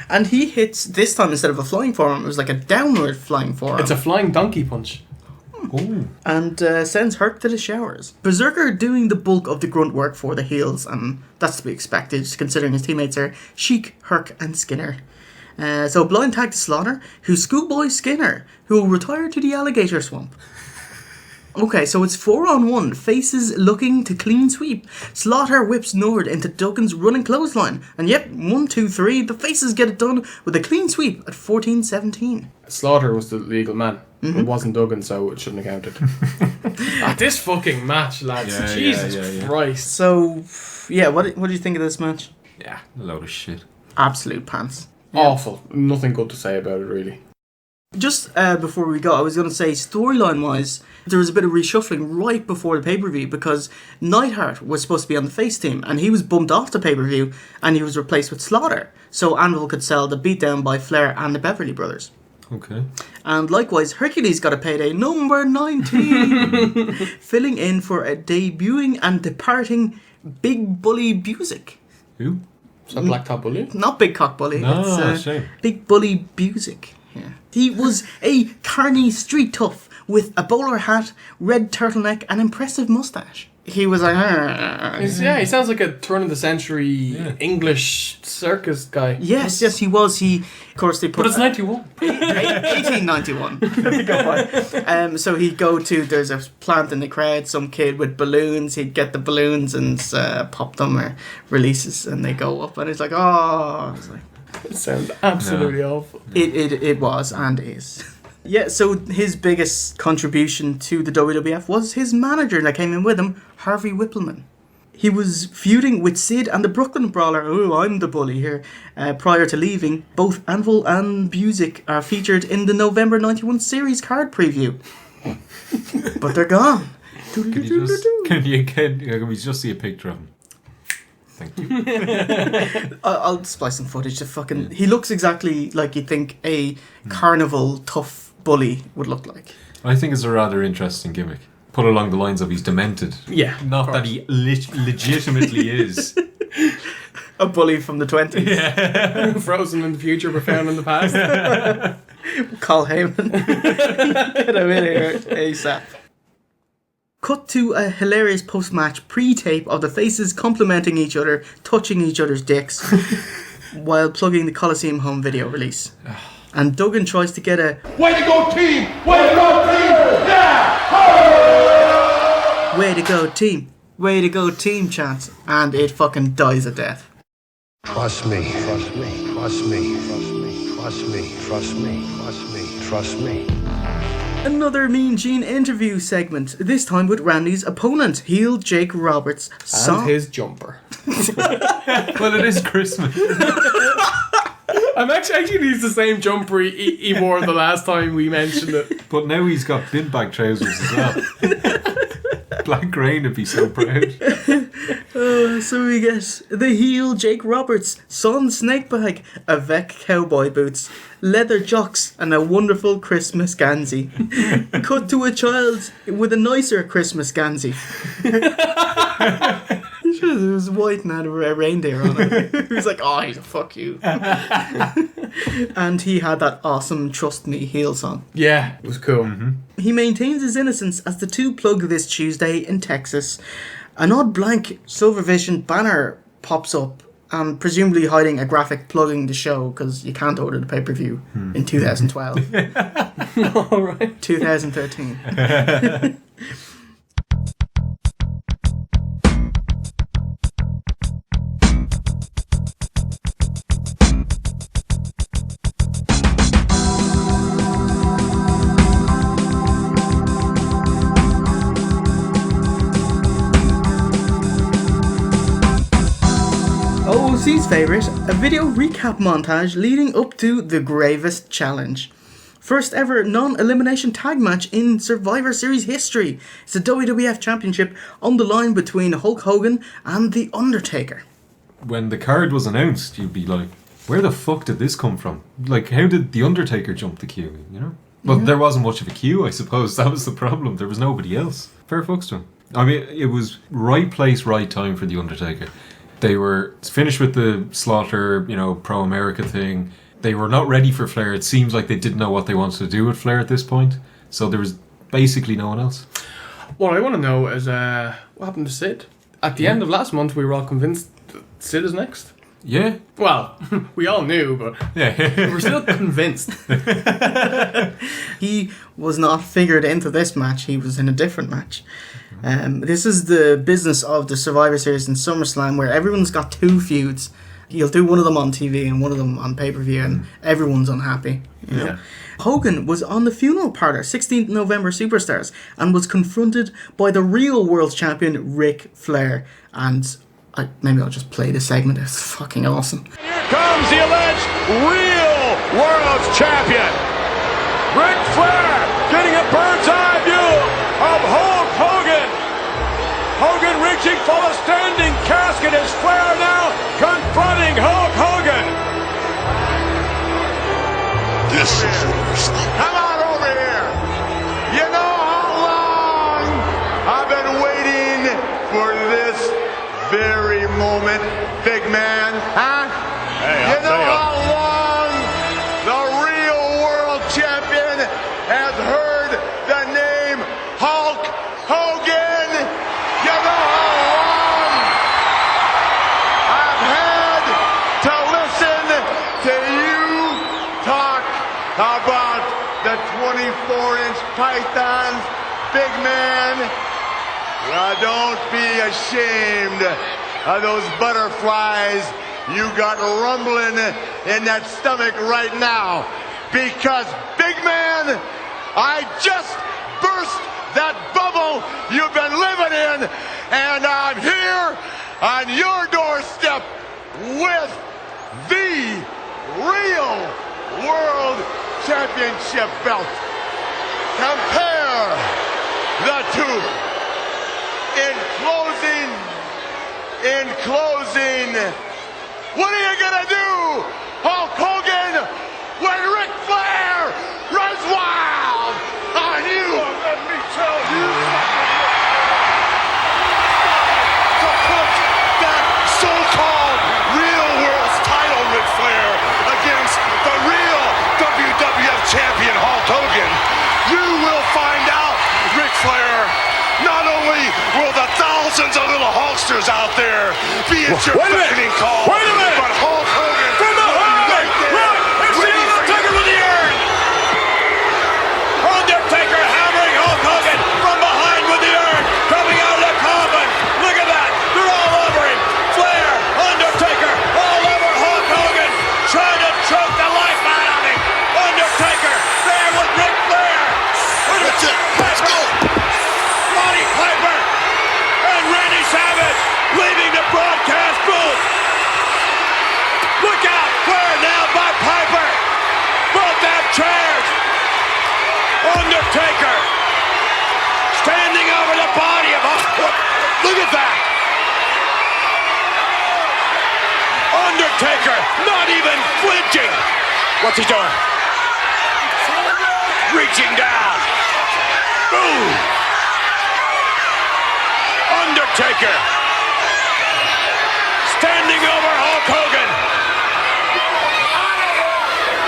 And he hits, this time instead of a flying forearm, it was like a downward flying forearm. It's a flying donkey punch. Ooh. And sends Herc to the showers. Berserker doing the bulk of the grunt work for the heels, and that's to be expected considering his teammates are Sheik, Herc and Skinner. So blind tag to Slaughter, who's Schoolboy Skinner, who will retire to the alligator swamp. Okay, so it's 4-on-1, faces looking to clean sweep. Slaughter whips Nord into Duggan's running clothesline. And yep, 1, 2, 3, the faces get it done with a clean sweep at 14-17. Slaughter was the legal man. It wasn't Duggan, so it shouldn't have counted. This fucking match, lads. Yeah, Jesus Christ. So, yeah, what do you think of this match? Yeah, a load of shit. Absolute pants. Awful. Nothing good to say about it, really. Just before we go, I was going to say, storyline-wise, there was a bit of reshuffling right before the pay-per-view because Neidhart was supposed to be on the face team and he was bumped off the pay-per-view and he was replaced with Slaughter. So Anvil could sell the beatdown by Flair and the Beverly Brothers. Okay. And likewise, Hercules got a payday, number 19, filling in for a debuting and departing Big Bully Busick. Who? Is that Black Top Bully? Not Big Cock Bully, No, it's shame. Big Bully Busick. Yeah. He was a carny street tough with a bowler hat, red turtleneck, and impressive mustache. He was like, Yeah, he sounds like a turn of the century English circus guy. Yes, he was. Of course, they put. But it's 91. 1891. So he'd go to, there's a plant in the crowd, some kid with balloons, he'd get the balloons and pop them or releases, and they go up, and it's like, oh. It's like, It sounds absolutely awful. it was and is. Yeah, so his biggest contribution to the WWF was his manager that came in with him, Harvey Whippleman. He was feuding with Sid and the Brooklyn Brawler, oh, I'm the bully here, prior to leaving. Both Anvil and Brucie are featured in the November 91 series card preview. But they're gone. Can we just see a picture of him? Thank you. I'll splice some footage to fucking... He looks exactly like you'd think a carnival tough bully would look like. I think it's a rather interesting gimmick. Put along the lines of he's demented. Yeah. Not that he legitimately is. A bully from the 20s. Yeah. Frozen in the future, but found in the past. Call Heyman. Get him in here ASAP. Cut to a hilarious post-match pre-tape of the faces complimenting each other, touching each other's dicks, while plugging the Coliseum home video release. And Duggan tries to get a Way to go, team! Way to go, team! Yeah! way to go team, way to go team chant, and it fucking dies a death. Trust me, trust me, trust me, trust me, trust me, trust me, trust me, trust me. Another Mean Gene interview segment, this time with Randy's opponent, heel Jake Roberts. And his jumper. Well, it is Christmas. I'm actually used the same jumper he wore the last time we mentioned it. But now he's got bin bag trousers as well. Black Rain would be so proud. So we get the heel Jake Roberts, son Snakebite, Avec cowboy boots, leather jocks, and a wonderful Christmas Gansey. Cut to a child with a nicer Christmas Gansey. It was white and had a reindeer on it. He was like, oh, fuck you. And he had that awesome Trust Me heel song. Yeah, it was cool. Mm-hmm. He maintains his innocence as the two plug this Tuesday in Texas. An odd blank Silver Vision banner pops up, and presumably hiding a graphic plugging the show, because you can't order the pay-per-view in 2012. All right. 2013. OOC's favourite, a video recap montage leading up to the Gravest challenge. First ever non-elimination tag match in Survivor Series history. It's the WWF Championship on the line between Hulk Hogan and The Undertaker. When the card was announced, you'd be like, where the fuck did this come from? Like, how did The Undertaker jump the queue, you know? But there wasn't much of a queue, I suppose. That was the problem. There was nobody else. Fair fucks to him. I mean, it was right place, right time for The Undertaker. They were finished with the Slaughter, pro-America thing. They were not ready for Flair. It seems like they didn't know what they wanted to do with Flair at this point. So there was basically no one else. What I want to know is what happened to Sid? At the end of last month, we were all convinced that Sid is next. Yeah. Well, we all knew, but we're still convinced. He was not figured into this match. He was in a different match. This is the business of the Survivor Series in SummerSlam, where everyone's got two feuds. You'll do one of them on TV and one of them on pay-per-view, and everyone's unhappy. You know? Yeah. Hogan was on the funeral parlor, 16th November Superstars, and was confronted by the real world champion, Ric Flair. And maybe I'll just play this segment. It's fucking awesome. Here comes the alleged real world champion, Ric Flair, getting a bird's eye view of Hulk Hogan. Hogan reaching for the standing casket as Flair now confronting Hulk Hogan. This is interesting. Come on over here. You know how long I've been waiting for this very moment, big man, huh? Hey, you know how long the real world champion has heard the name Hulk Hogan? You know how long I've had to listen to you talk about the 24-inch pythons, big man? Now don't be ashamed of those butterflies you got rumbling in that stomach right now, because big man, Championship belt. Compare the two. In closing, what are you gonna do, Hulk Hogan, when Ric Flair runs wild on you? Let me tell you. To put that so-called real world's title, Ric Flair, against the real WWF champion, Hulk Hogan, you will find out, Ric Flair, not only will the thousands of little Hulksters out there be at your beckoning call, but Hulk Hogan from behind, right there, it's the Undertaker with the urn. Undertaker hammering Hulk Hogan from behind with the urn, coming out of the coffin. Look at that, they're all over him. Flair, Undertaker, all over Hulk Hogan, trying to choke the life out of him. Undertaker there with Ric Flair. That's it. Let's go. Roddy Piper and Randy Savage leaving the broadcast booth. Look out, Flair now by Piper. Both have chairs. Undertaker standing over the body of Hulk. Look at that. Undertaker not even flinching. What's he doing? Reaching down. Boom. Undertaker standing over Hulk Hogan.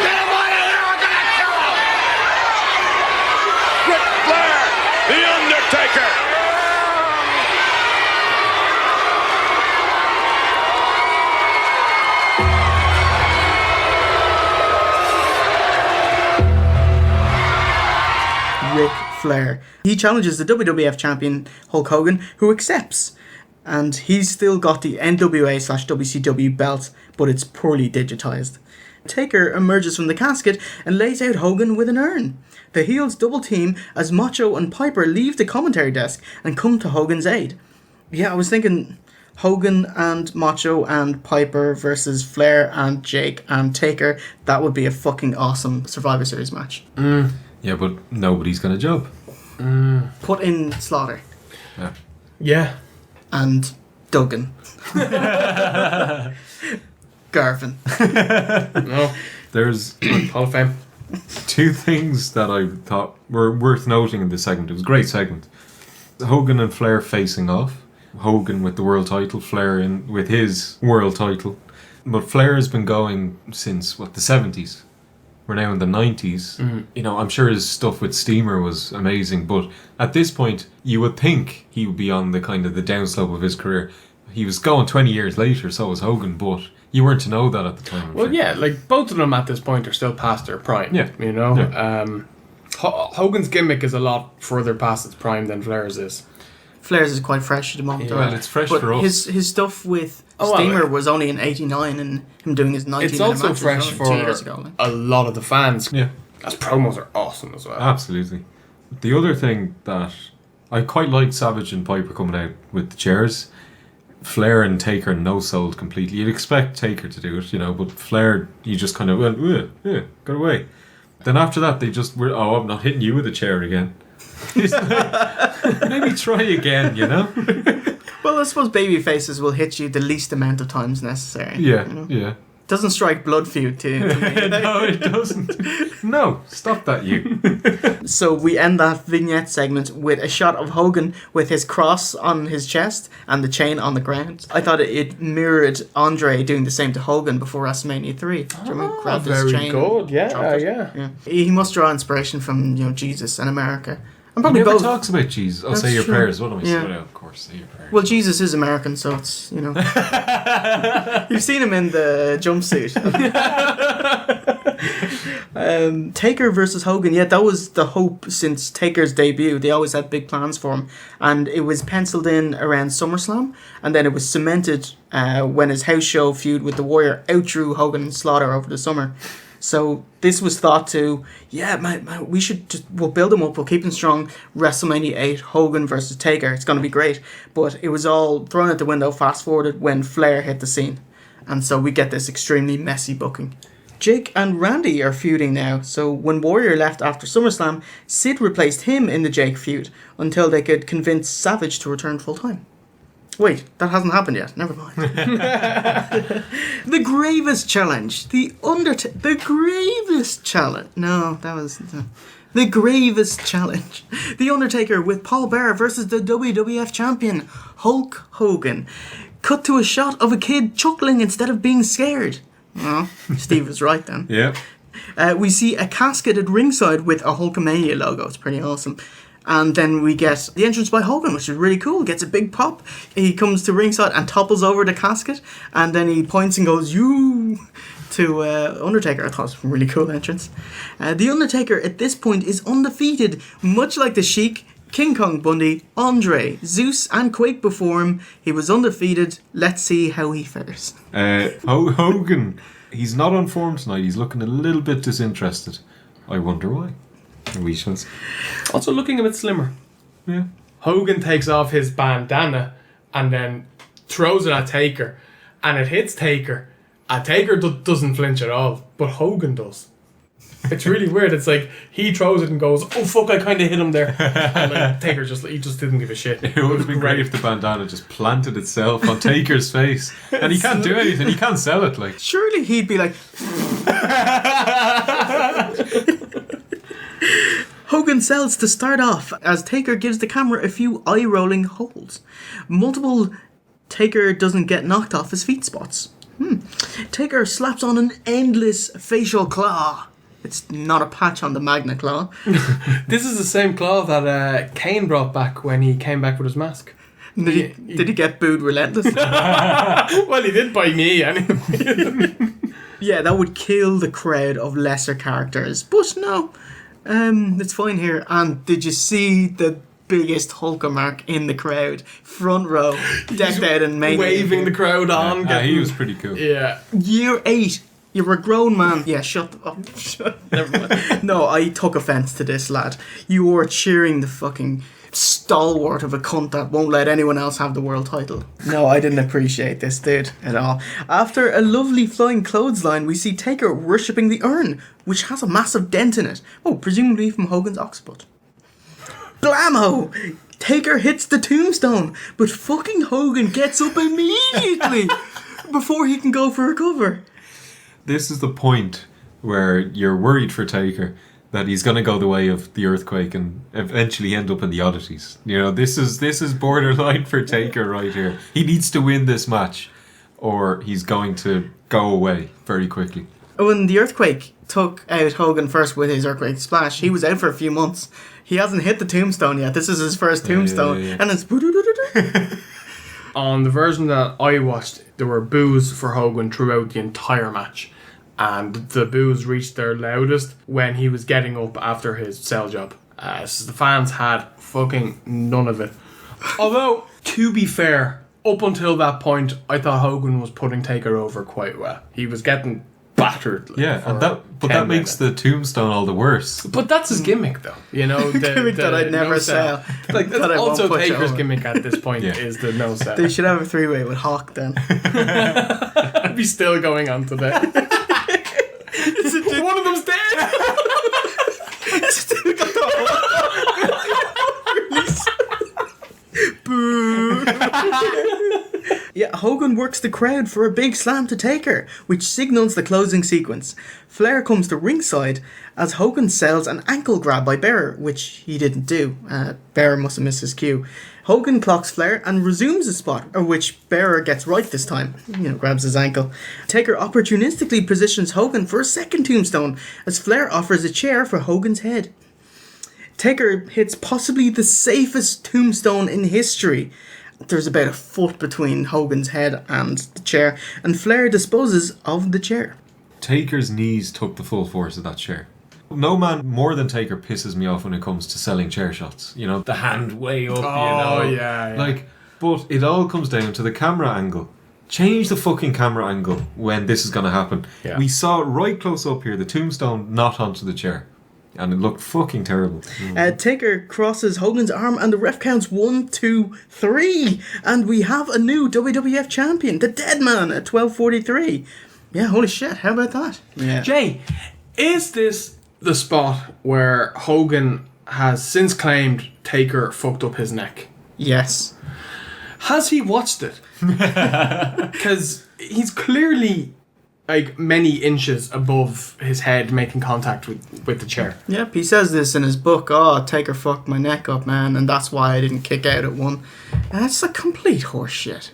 Get him out of here, we're gonna kill him! Ric Flair, the Undertaker. Ric Flair. He challenges the WWF champion Hulk Hogan, who accepts. And he's still got the NWA/WCW belt, but it's poorly digitized. Taker emerges from the casket and lays out Hogan with an urn. The heels double team as Macho and Piper leave the commentary desk and come to Hogan's aid. Yeah, I was thinking Hogan and Macho and Piper versus Flair and Jake and Taker. That would be a fucking awesome Survivor Series match. Yeah, but nobody's got a job. Put in Slaughter Yeah. Yeah. and Duggan. Garvin. No. There's Hall of Fame. two things that I thought were worth noting in this segment. It was a great segment. Hogan and Flair facing off. Hogan with the world title, Flair with his world title. But Flair has been going since, the 70s? We're now in the 90s. You know, I'm sure his stuff with Steamer was amazing, but at this point, you would think he would be on the kind of the downslope of his career. He was going 20 years later, so was Hogan, but you weren't to know that at the time. Well, yeah, like both of them at this point are still past their prime. Yeah. You know? Yeah. Hogan's gimmick is a lot further past its prime than Flair's is. Flair's is quite fresh at the moment. Well, it's fresh but for us. His stuff with Oh, well, Steamer was only in '89, and him doing his 19 It's also matches fresh was for 2 years ago. Like. a lot of the fans. Yeah. As promos are awesome as well. Absolutely. The other thing that I quite liked Savage and Piper coming out with the chairs. Flair and Taker no-sold completely. You'd expect Taker to do it, you know, but Flair, he just kind of went, yeah, got away. Then after that, they just were, I'm not hitting you with a chair again. Maybe try again, you know? Well, I suppose baby faces will hit you the least amount of times necessary. Yeah, you know? yeah. Doesn't strike blood feud to me. No, it doesn't. No, stop that, you. So we end that vignette segment with a shot of Hogan with his cross on his chest and the chain on the ground. I thought it mirrored Andre doing the same to Hogan before WrestleMania 3. Do you remember? Grabbed his very chain good. and dropped Yeah, it. yeah. He must draw inspiration from Jesus and America. And probably He never both. talks about Jesus. I'll say That's your true. prayers. What am I Yeah. saying? Well, of course, say your prayers. Well, Jesus is American, so it's, You've seen him in the jumpsuit. Taker versus Hogan, yeah, that was the hope since Taker's debut. They always had big plans for him. And it was penciled in around SummerSlam. And then it was cemented when his house show feud with The Warrior outdrew Hogan and Slaughter over the summer. So this was thought to, we'll build him up, we'll keep him strong. WrestleMania 8, Hogan versus Taker, it's going to be great. But it was all thrown out the window, fast forwarded when Flair hit the scene. And so we get this extremely messy booking. Jake and Randy are feuding now, so when Warrior left after SummerSlam, Sid replaced him in the Jake feud until they could convince Savage to return full-time. Wait, that hasn't happened yet. Never mind. The Gravest Challenge. The Gravest Challenge. No, that was... The Gravest Challenge. The Undertaker with Paul Bearer versus the WWF Champion, Hulk Hogan. Cut to a shot of a kid chuckling instead of being scared. Oh, Steve was right then. Yeah. We see a casket at ringside with a Hulkamania logo. It's pretty awesome. And then we get the entrance by Hogan, which is really cool. Gets a big pop. He comes to ringside and topples over the casket. And then he points and goes, "You!" to Undertaker. I thought it was a really cool entrance. The Undertaker at this point is undefeated, much like the Sheik, King Kong Bundy, Andre, Zeus and Quake before him. He was undefeated. Let's see how he fares. Hogan, he's not on form tonight. He's looking a little bit disinterested. I wonder why. We shall see. Also looking a bit slimmer. Yeah. Hogan takes off his bandana and then throws it at Taker. And it hits Taker. And Taker doesn't flinch at all. But Hogan does. It's really weird. It's like he throws it and goes, "Oh fuck, I kind of hit him there." And like, Taker just didn't give a shit. It would have been great if the bandana just planted itself on Taker's face. And he can't do anything. He can't sell it. Like, surely he'd be like... Hogan sells to start off as Taker gives the camera a few eye-rolling holds. Multiple Taker doesn't get knocked off his feet spots. Taker slaps on an endless facial claw. It's not a patch on the Magna Claw. This is the same claw that Kane brought back when he came back with his mask. Did he get booed relentless? Well, he did by me anyway. Yeah, that would kill the crowd of lesser characters. But no, it's fine here. And did you see the biggest Hulkamark in the crowd? Front row, decked out in May. Waving the crowd on. he was pretty cool. Yeah. Year 8. You were a grown man. Yeah, shut up. Never mind. No, I took offence to this, lad. You were cheering the fucking stalwart of a cunt that won't let anyone else have the world title. No, I didn't appreciate this, dude, at all. After a lovely flying clothesline, we see Taker worshipping the urn, which has a massive dent in it. Oh, presumably from Hogan's oxbutt. Blammo! Taker hits the tombstone, but fucking Hogan gets up immediately before he can go for a cover. This is the point where you're worried for Taker that he's going to go the way of the earthquake and eventually end up in the oddities. You know, this is borderline for Taker right here. He needs to win this match or he's going to go away very quickly. When the earthquake took out Hogan first with his earthquake splash, he was out for a few months. He hasn't hit the tombstone yet. This is his first tombstone. Yeah. And it's... On the version that I watched, there were boos for Hogan throughout the entire match. And the boos reached their loudest when he was getting up after his cell job. So the fans had fucking none of it. Although, to be fair, up until that point, I thought Hogan was putting Taker over quite well. He was getting battered. And that makes the tombstone all the worse. But that's his gimmick, though. You know, the gimmick that I'd never sell. Like that's That I won't also put you Taker's over. gimmick at this point is the no sell. They should have a three-way with Hawk then. I'd be still going on today. One of them's dead. Still got the Boo. Yeah, Hogan works the crowd for a big slam to Taker, which signals the closing sequence. Flair comes to ringside as Hogan sells an ankle grab by Bearer, which he didn't do. Bearer must have missed his cue. Hogan clocks Flair and resumes his spot, which Bearer gets right this time. Grabs his ankle. Taker opportunistically positions Hogan for a second tombstone as Flair offers a chair for Hogan's head. Taker hits possibly the safest tombstone in history. There's about a foot between Hogan's head and the chair, and Flair disposes of the chair. Taker's knees took the full force of that chair. No man more than Taker pisses me off when it comes to selling chair shots. You know, the hand way up, yeah. Like, but it all comes down to the camera angle. Change the fucking camera angle when this is going to happen. Yeah. We saw it right close up here, the tombstone not onto the chair. And it looked fucking terrible. Taker crosses Hogan's arm and the ref counts 1, 2, 3. And we have a new WWF champion, the Dead Man, at 12:43. Yeah, holy shit, how about that? Yeah. Jay, is this the spot where Hogan has since claimed Taker fucked up his neck? Yes. Has he watched it? Because he's clearly like many inches above his head making contact with the chair. Yep, he says this in his book. Oh, Taker fucked my neck up, man, and that's why I didn't kick out at one. And that's a complete horse shit.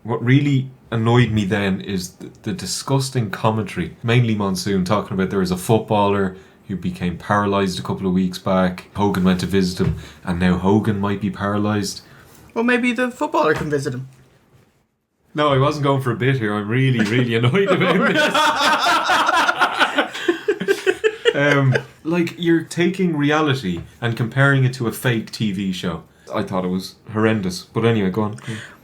What really annoyed me then is the disgusting commentary. Mainly Monsoon talking about there was a footballer who became paralysed a couple of weeks back. Hogan went to visit him, and now Hogan might be paralysed. Well, maybe the footballer can visit him. No, I wasn't going for a bit here. I'm really, really annoyed about this. Like, you're taking reality and comparing it to a fake TV show. I thought it was horrendous. But anyway, go on.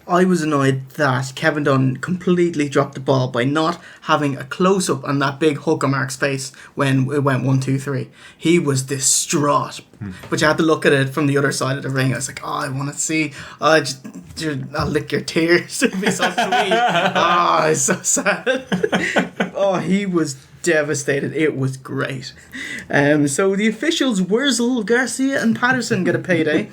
I was annoyed that Kevin Dunn completely dropped the ball by not having a close-up on that big Hooker Mark's face when it went 1, 2, 3. He was distraught. But you had to look at it from the other side of the ring. I was like, oh, I want to see. I'll lick your tears. It'd be so sweet. Oh, it's so sad. Oh, he was devastated. It was great. So the officials Wurzel, Garcia and Patterson get a payday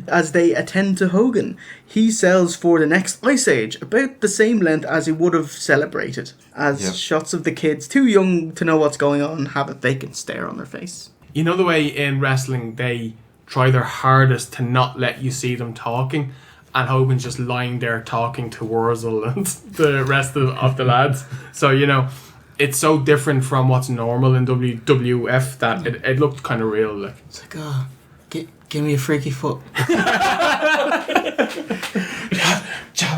as they attend to Hogan. He sells for the next Ice Age, about the same length as he would have celebrated, as shots of the kids too young to know what's going on have a vacant stare on their face. You know the way in wrestling they try their hardest to not let you see them talking, and Hogan's just lying there talking to Wurzel and the rest of the lads. So, you know, it's so different from what's normal in WWF that it looked kind of real. Like, It's like, oh, give me a freaky foot.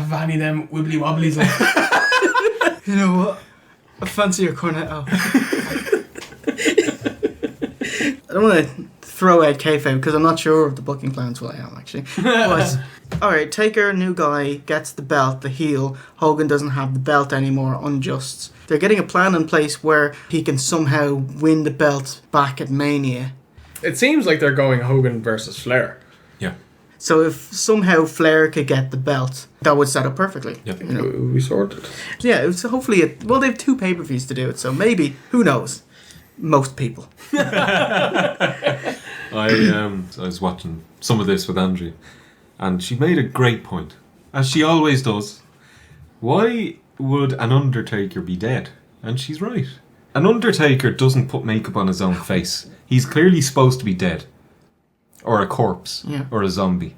Vanny them wibbly wobblies. Like. You know what? I fancy your cornetto. I don't want to throw out kayfabe because I'm not sure of the booking plans. Well, I am actually. But, alright, Taker, new guy, gets the belt, the heel. Hogan doesn't have the belt anymore, unjust. They're getting a plan in place where he can somehow win the belt back at Mania. It seems like they're going Hogan versus Flair. Yeah. So if somehow Flair could get the belt, that would set up perfectly. Yep. You know? We sorted. Yeah, it's hopefully they have 2 pay-per-views to do it, so maybe, who knows? Most people. I was watching some of this with Andrea, and she made a great point, as she always does. Why would an Undertaker be dead? And she's right. An Undertaker doesn't put makeup on his own face. He's clearly supposed to be dead. Or a corpse. Yeah. Or a zombie.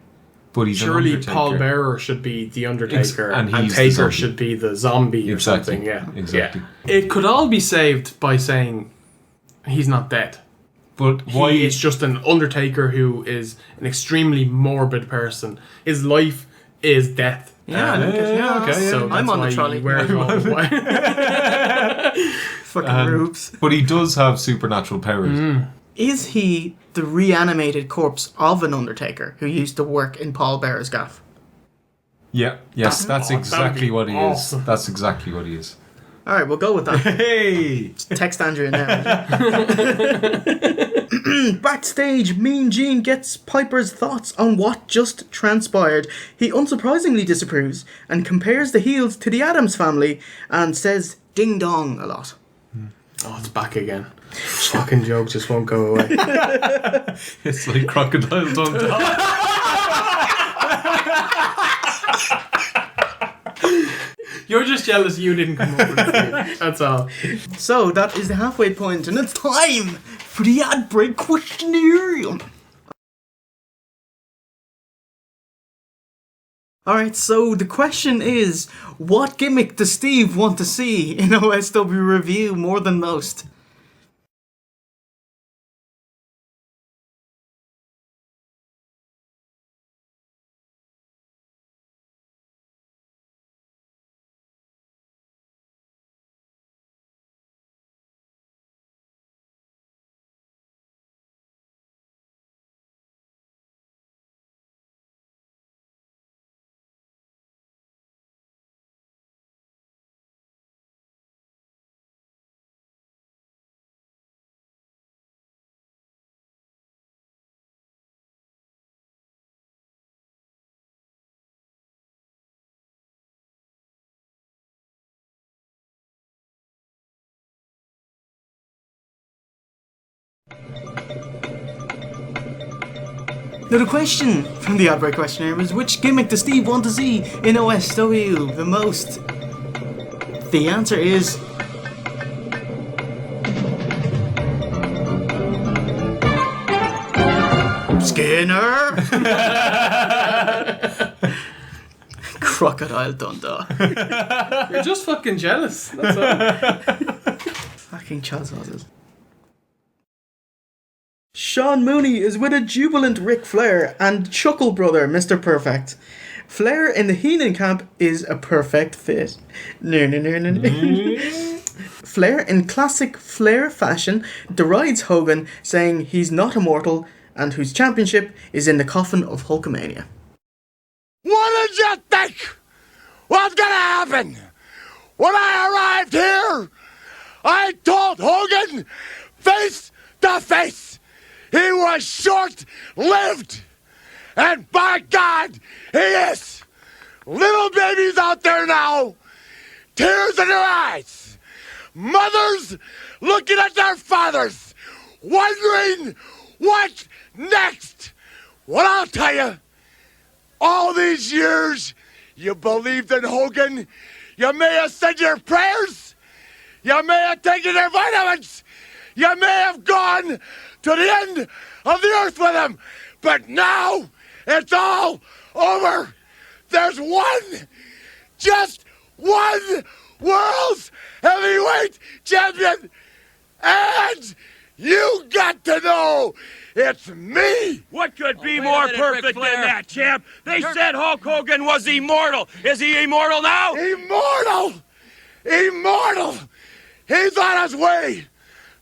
But he's Surely an Undertaker. Paul Bearer should be the Undertaker and and he's the Taker zombie. should be the zombie or Exactly. something. Yeah, Exactly. Yeah. It could all be saved by saying he's not dead. But why? He is just an Undertaker who is an extremely morbid person. His life is death. Yeah, okay, yeah. So I'm that's on the why trolley. he wears all white. Fucking rubes. But he does have supernatural powers. Is he the reanimated corpse of an Undertaker who used to work in Paul Bearer's gaff? Yeah. Yes, that's that'd exactly be what he awesome. is. That's exactly what he is. Alright, we'll go with that. Hey! Text Andrea now. Backstage, Mean Gene gets Piper's thoughts on what just transpired. He unsurprisingly disapproves and compares the heels to the Addams family and says ding dong a lot. Oh, it's back again. Fucking joke just won't go away. It's like Crocodile Dundee. You're just jealous you didn't come up with it. That's all. So that is the halfway point, and it's time for the ad break questionnaire. Alright, so the question is, what gimmick does Steve want to see in OSW Review more than most? Now the question from the Outbreak questionnaire was, which gimmick does Steve want to see in OSW the most? The answer is... Skinner! Crocodile Dundee. You're just fucking jealous. That's all. Fucking Chaz horses. Sean Mooney is with a jubilant Ric Flair and Chuckle Brother, Mr. Perfect. Flair in the Heenan camp is a perfect fit. Flair, in classic Flair fashion, derides Hogan, saying he's not immortal and whose championship is in the coffin of Hulkamania. What did you think was gonna happen? When I arrived here, I told Hogan face to face he was short-lived. And by God, he is. Little babies out there now, tears in their eyes. Mothers looking at their fathers, wondering what next. Well, I'll tell you, all these years you believed in Hogan. You may have said your prayers. You may have taken your vitamins. You may have gone to the end of the earth with him. But now it's all over. There's one, just one world's heavyweight champion. And you got to know it's me. What could be more perfect than that, champ? They said Hulk Hogan was immortal. Is he immortal now? Immortal! Immortal! He's on his way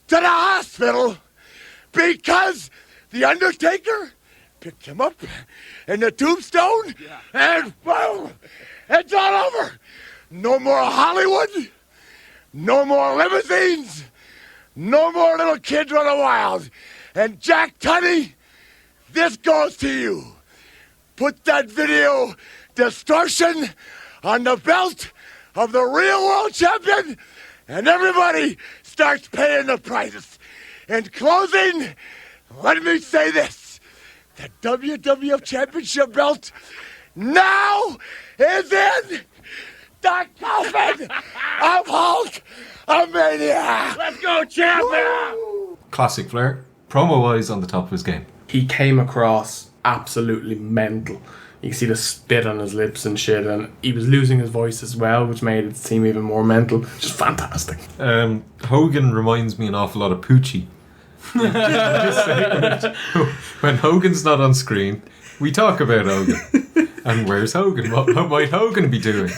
to the hospital because the Undertaker picked him up in the tombstone and boom! It's all over. No more Hollywood. No more limousines. No more little kids running wild. And Jack Tunney, this goes to you. Put that video distortion on the belt of the real world champion, and everybody starts paying the prices. In closing, let me say this. The WWF Championship belt now is in the coffin of Hulk Mania. Let's go, champ! Classic Flair. Promo-wise, on the top of his game. He came across absolutely mental. You can see the spit on his lips and shit, and he was losing his voice as well, which made it seem even more mental. Just fantastic. Hogan reminds me an awful lot of Poochie. When Hogan's not on screen, we talk about Hogan. And where's Hogan? What might Hogan be doing?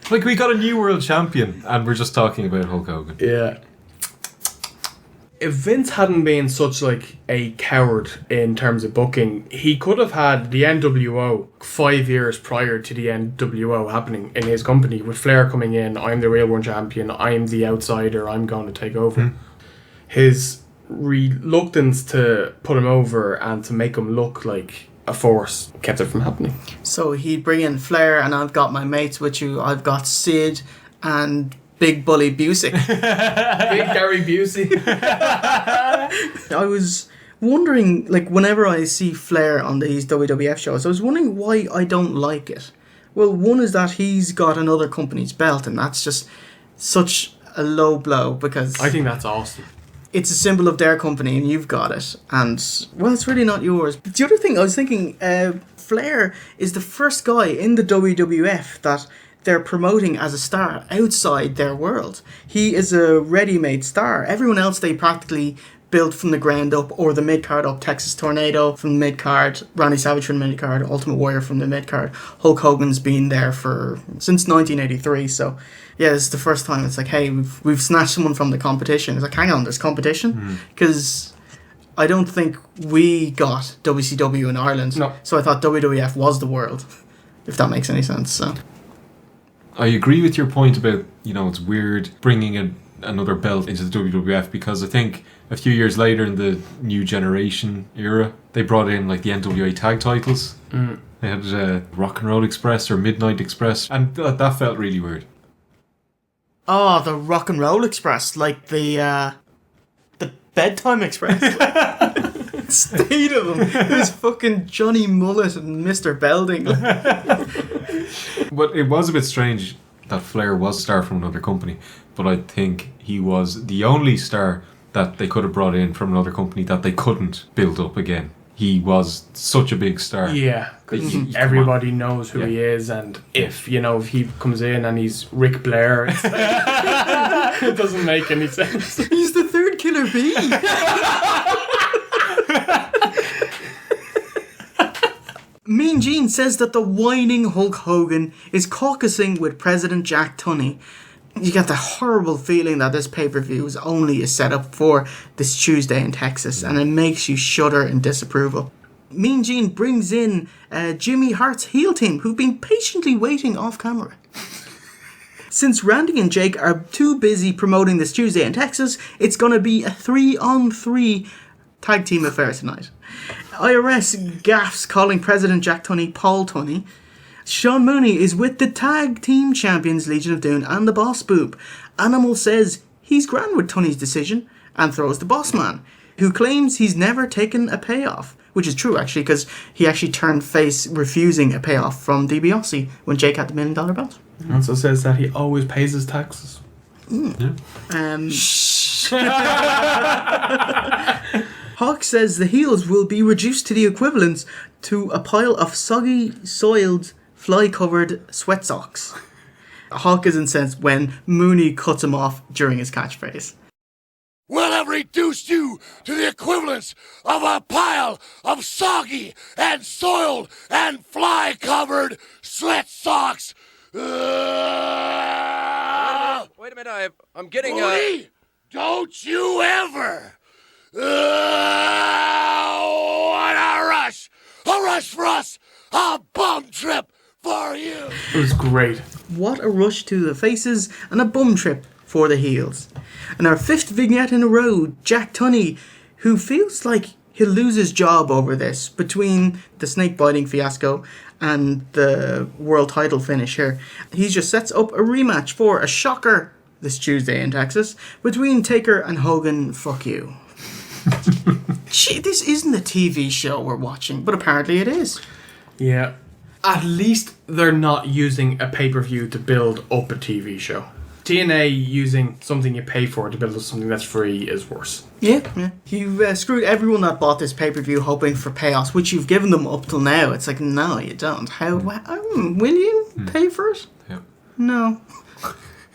Like, we got a new world champion, and we're just talking about Hulk Hogan. Yeah. If Vince hadn't been such like a coward in terms of booking, he could have had the NWO 5 years prior to the NWO happening in his company, with Flair coming in, I'm the real world champion, I'm the outsider, I'm going to take over. His reluctance to put him over and to make him look like a force kept it from happening. So he'd bring in Flair, and I've got my mates with you. I've got Sid and Big Bully Busey. Big Gary Busey. I was wondering, like, whenever I see Flair on these WWF shows, I was wondering why I don't like it. Well, one is that he's got another company's belt, and that's just such a low blow, because I think that's awesome. it's a symbol of their company and you've got it, and well, it's really not yours. But the other thing I was thinking, Flair is the first guy in the WWF that they're promoting as a star outside their world. He is a ready-made star. Everyone else they practically built from the ground up, or the mid-card up. Texas Tornado from the mid-card, Randy Savage from the mid-card, Ultimate Warrior from the mid-card. Hulk Hogan's been there since 1983, so yeah, this is the first time it's like, hey, we've snatched someone from the competition. It's like, hang on, there's competition? Because I don't think we got WCW in Ireland, no. So I thought WWF was the world, if that makes any sense. So I agree with your point about, it's weird bringing another belt into the WWF, because I think a few years later in the new generation era, they brought in like the NWA tag titles. They had Rock and Roll Express or Midnight Express, and that felt really weird. Oh, the Rock and Roll Express, like the Bedtime Express. state of them. There's fucking Johnny Mullet and Mr. Belding. But it was a bit strange that Flair was a star from another company, but I think he was the only star that they could have brought in from another company that they couldn't build up again. He was such a big star. Yeah, because everybody knows who he is, and if he comes in and he's Ric Flair, it's like, it doesn't make any sense. He's the third Killer Bee. Mean Gene says that the whining Hulk Hogan is caucusing with President Jack Tunney. You get the horrible feeling that this pay-per-view is only a setup for this Tuesday in Texas, and it makes you shudder in disapproval. Mean Gene brings in Jimmy Hart's heel team, who've been patiently waiting off camera. Since Randy and Jake are too busy promoting this Tuesday in Texas, it's going to be a 3-on-3 tag team affair tonight. IRS gaffs calling President Jack Tunney Paul Tunney. Sean Mooney is with the tag team champions Legion of Doom and the Boss Boop. Animal says he's grand with Tunney's decision and throws the Bossman, who claims he's never taken a payoff, which is true actually, because he actually turned face refusing a payoff from DiBiase when Jake had the $1 million belt. Also says that he always pays his taxes. Hawk says the heels will be reduced to the equivalent to a pile of soggy, soiled, fly-covered sweat socks. Hawk is incensed when Mooney cuts him off during his catchphrase. We'll have reduced you to the equivalence of a pile of soggy and soiled and fly-covered sweat socks. Wait a minute, I'm getting Mooney, don't you ever! What a rush! A rush for us! A bum trip for you! It was great. What a rush to the faces and a bum trip for the heels. And our fifth vignette in a row, Jack Tunney, who feels like he'll lose his job over this between the snake biting fiasco and the world title finish here. He just sets up a rematch for a shocker this Tuesday in Texas between Taker and Hogan. Fuck you. Gee, this isn't a TV show we're watching, but apparently it is. Yeah. At least they're not using a pay-per-view to build up a TV show. TNA using something you pay for to build up something that's free is worse. Yeah. You've screwed everyone that bought this pay-per-view hoping for payoffs, which you've given them up till now. It's like, no, you don't. How? Will you pay for it? Yeah. No. A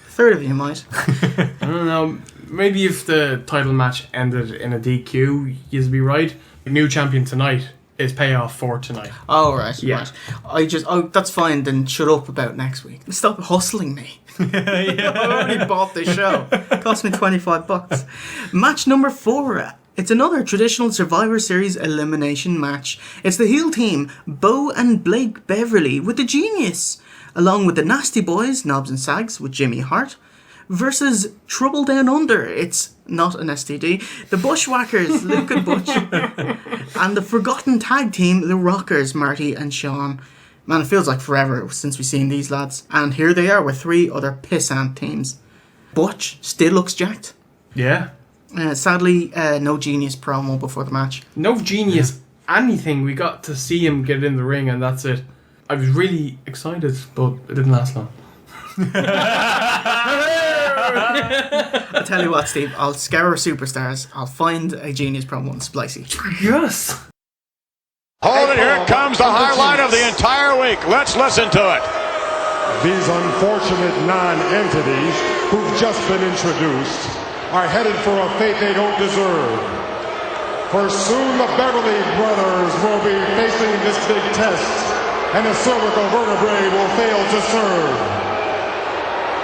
third of you might. I don't know. Maybe if the title match ended in a DQ, you'd be right. The new champion tonight is payoff for tonight. Oh, right. Yeah. Right. That's fine, then shut up about next week. Stop hustling me. I already bought this show. It cost me $25. Match number 4. It's another traditional Survivor Series elimination match. It's the heel team, Bo and Blake Beverly with the Genius, along with the Nasty Boys, Knobs and Sags with Jimmy Hart, versus Trouble Down Under. It's not an STD. The Bushwhackers, Luke and Butch, and the forgotten tag team, the Rockers, Marty and Sean. Man, it feels like forever since we've seen these lads. And here they are with 3 other pissant teams. Butch still looks jacked. Yeah. Sadly, no Genius promo before the match. No Genius anything. We got to see him get in the ring and that's it. I was really excited, but it didn't last long. I'll tell you what, Steve, I'll scour Superstars, I'll find a Genius promo and splice it. Yes! Hold it, here comes the highlight of the entire week. Let's listen to it. These unfortunate non-entities who've just been introduced are headed for a fate they don't deserve. For soon the Beverly Brothers will be facing this big test, and the cervical vertebrae will fail to serve.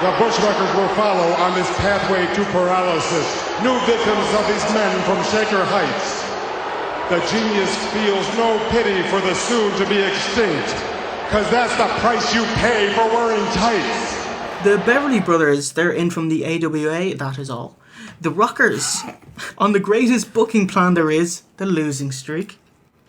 The Bushwhackers will follow on this pathway to paralysis, new victims of these men from Shaker Heights. The Genius feels no pity for the soon-to-be extinct, because that's the price you pay for wearing tights. The Beverly Brothers, they're in from the AWA, that is all. The Rockers, on the greatest booking plan there is, the losing streak,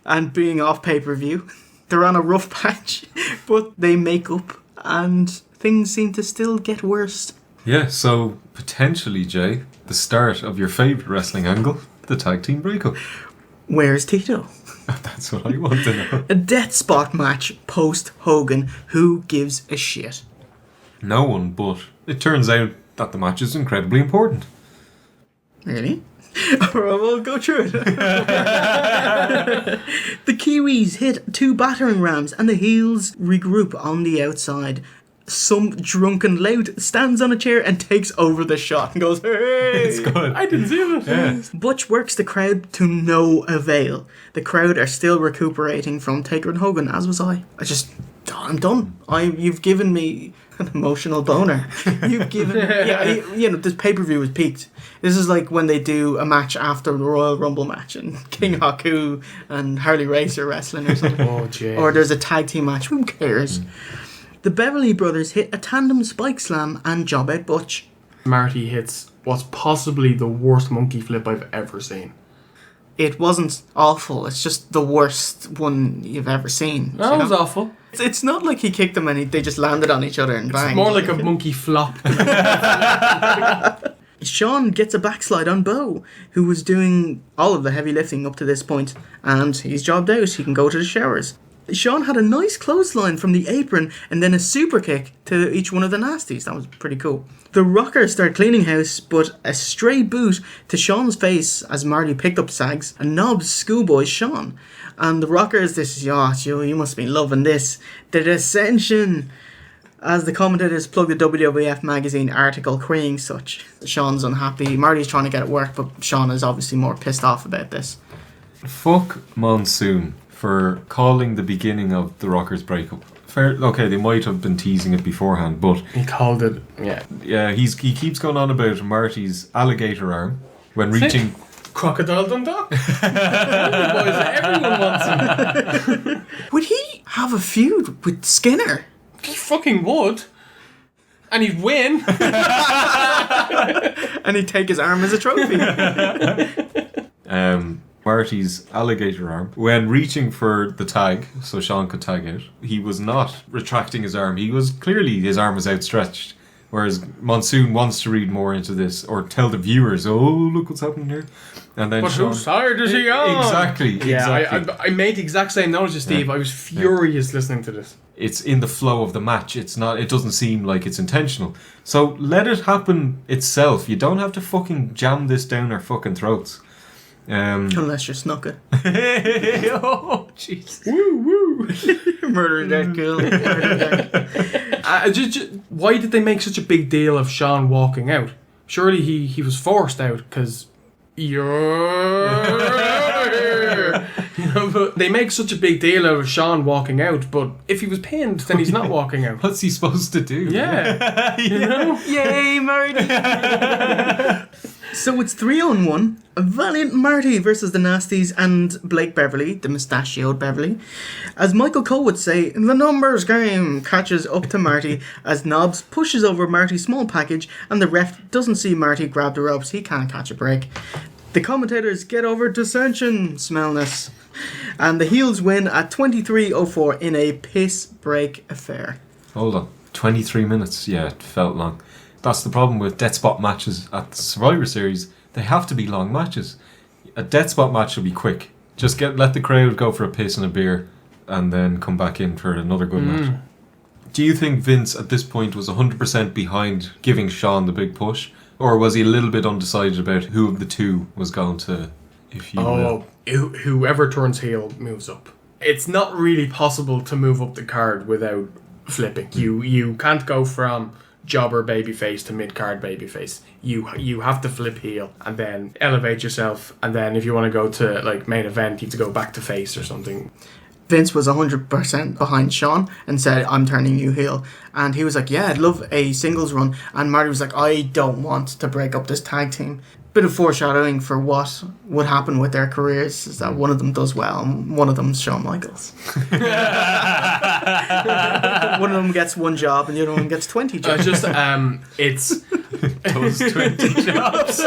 and being off pay-per-view. They're on a rough patch, but they make up, and things seem to still get worse. Yeah, so potentially, Jay, the start of your favourite wrestling angle, the tag team breakup. Where's Tito? That's what I want to know. A death spot match post Hogan. Who gives a shit? No one, but it turns out that the match is incredibly important. Really? Alright, we'll go through it. The Kiwis hit 2 battering rams and the heels regroup on the outside. Some drunken lout stands on a chair and takes over the shot and goes, hey! It's good. I didn't see it. Yeah. Butch works the crowd to no avail. The crowd are still recuperating from Taker and Hogan, as was I. I'm done. You've given me an emotional boner. You've given... this pay-per-view was peaked. This is like when they do a match after the Royal Rumble match and King Haku and Harley Race are wrestling or something. Oh, jeez. Or there's a tag team match. Who cares? The Beverly Brothers hit a tandem spike slam and job out Butch. Marty hits what's possibly the worst monkey flip I've ever seen. It wasn't awful. It's just the worst one you've ever seen. That was awful. It's not like he kicked them and they just landed on each other and bang. It's more like a monkey flop. Sean gets a backslide on Bo, who was doing all of the heavy lifting up to this point, and he's jobbed out. He can go to the showers. Sean had a nice clothesline from the apron and then a super kick to each one of the nasties. That was pretty cool. The Rockers start cleaning house, but a stray boot to Sean's face as Marty picked up Sags and nobs schoolboy Sean. And the Rockers, you must be loving this. The Dissension. As the commentators plug the WWF magazine article querying such. Sean's unhappy. Marty's trying to get it work, but Sean is obviously more pissed off about this. Fuck Monsoon for calling the beginning of the Rockers breakup. Fair, okay, they might have been teasing it beforehand, but He called it, yeah, he keeps going on about Marty's alligator arm when reaching. Crocodile Dundalk. Boys, everyone wants him. Would he have a feud with Skinner? He fucking would. And he'd win. And he'd take his arm as a trophy. Marty's alligator arm, when reaching for the tag so Sean could tag out, he was not retracting his arm. His arm was outstretched. Whereas Monsoon wants to read more into this or tell the viewers, oh, look what's happening here. And then But whose side is he on? Exactly. Yeah, exactly. I made the exact same note as Steve. I was furious listening to this. It's in the flow of the match. It doesn't seem like it's intentional. So let it happen itself. You don't have to fucking jam this down our fucking throats. Unless you're Snuka. Oh, jeez. Woo woo. Murder that girl. Why did they make such a big deal of Sean walking out? Surely he was forced out because but they make such a big deal out of Sean walking out, but if he was pinned, then he's not walking out. What's he supposed to do? Yeah. You know? Yay, Marty! So it's 3-on-1. A valiant Marty versus the Nasties and Blake Beverly, the mustachioed Beverly. As Michael Cole would say, the numbers game catches up to Marty as Knobs pushes over Marty's small package and the ref doesn't see Marty grab the ropes. He can't catch a break. The commentators get over dissension, smellness. And the heels win at 23:04 in a piss break affair. Hold on. 23 minutes. Yeah, it felt long. That's the problem with death spot matches at the Survivor Series. They have to be long matches. A death spot match should be quick. Just let the crowd go for a piss and a beer and then come back in for another good match. Do you think Vince at this point was 100% behind giving Sean the big push? Or was he a little bit undecided about who of the two was going to, if you will? Whoever turns heel moves up. It's not really possible to move up the card without flipping. You can't go from jobber babyface to mid-card babyface. You have to flip heel and then elevate yourself, and then if you want to go to like main event, you have to go back to face or something. Vince was 100% behind Sean and said, I'm turning you heel. And he was like, yeah, I'd love a singles run. And Marty was like, I don't want to break up this tag team. Bit of foreshadowing for what would happen with their careers is that one of them does well and one of them's Shawn Michaels. One of them gets one job and the other one gets 20 jobs. It's Those 20 jobs.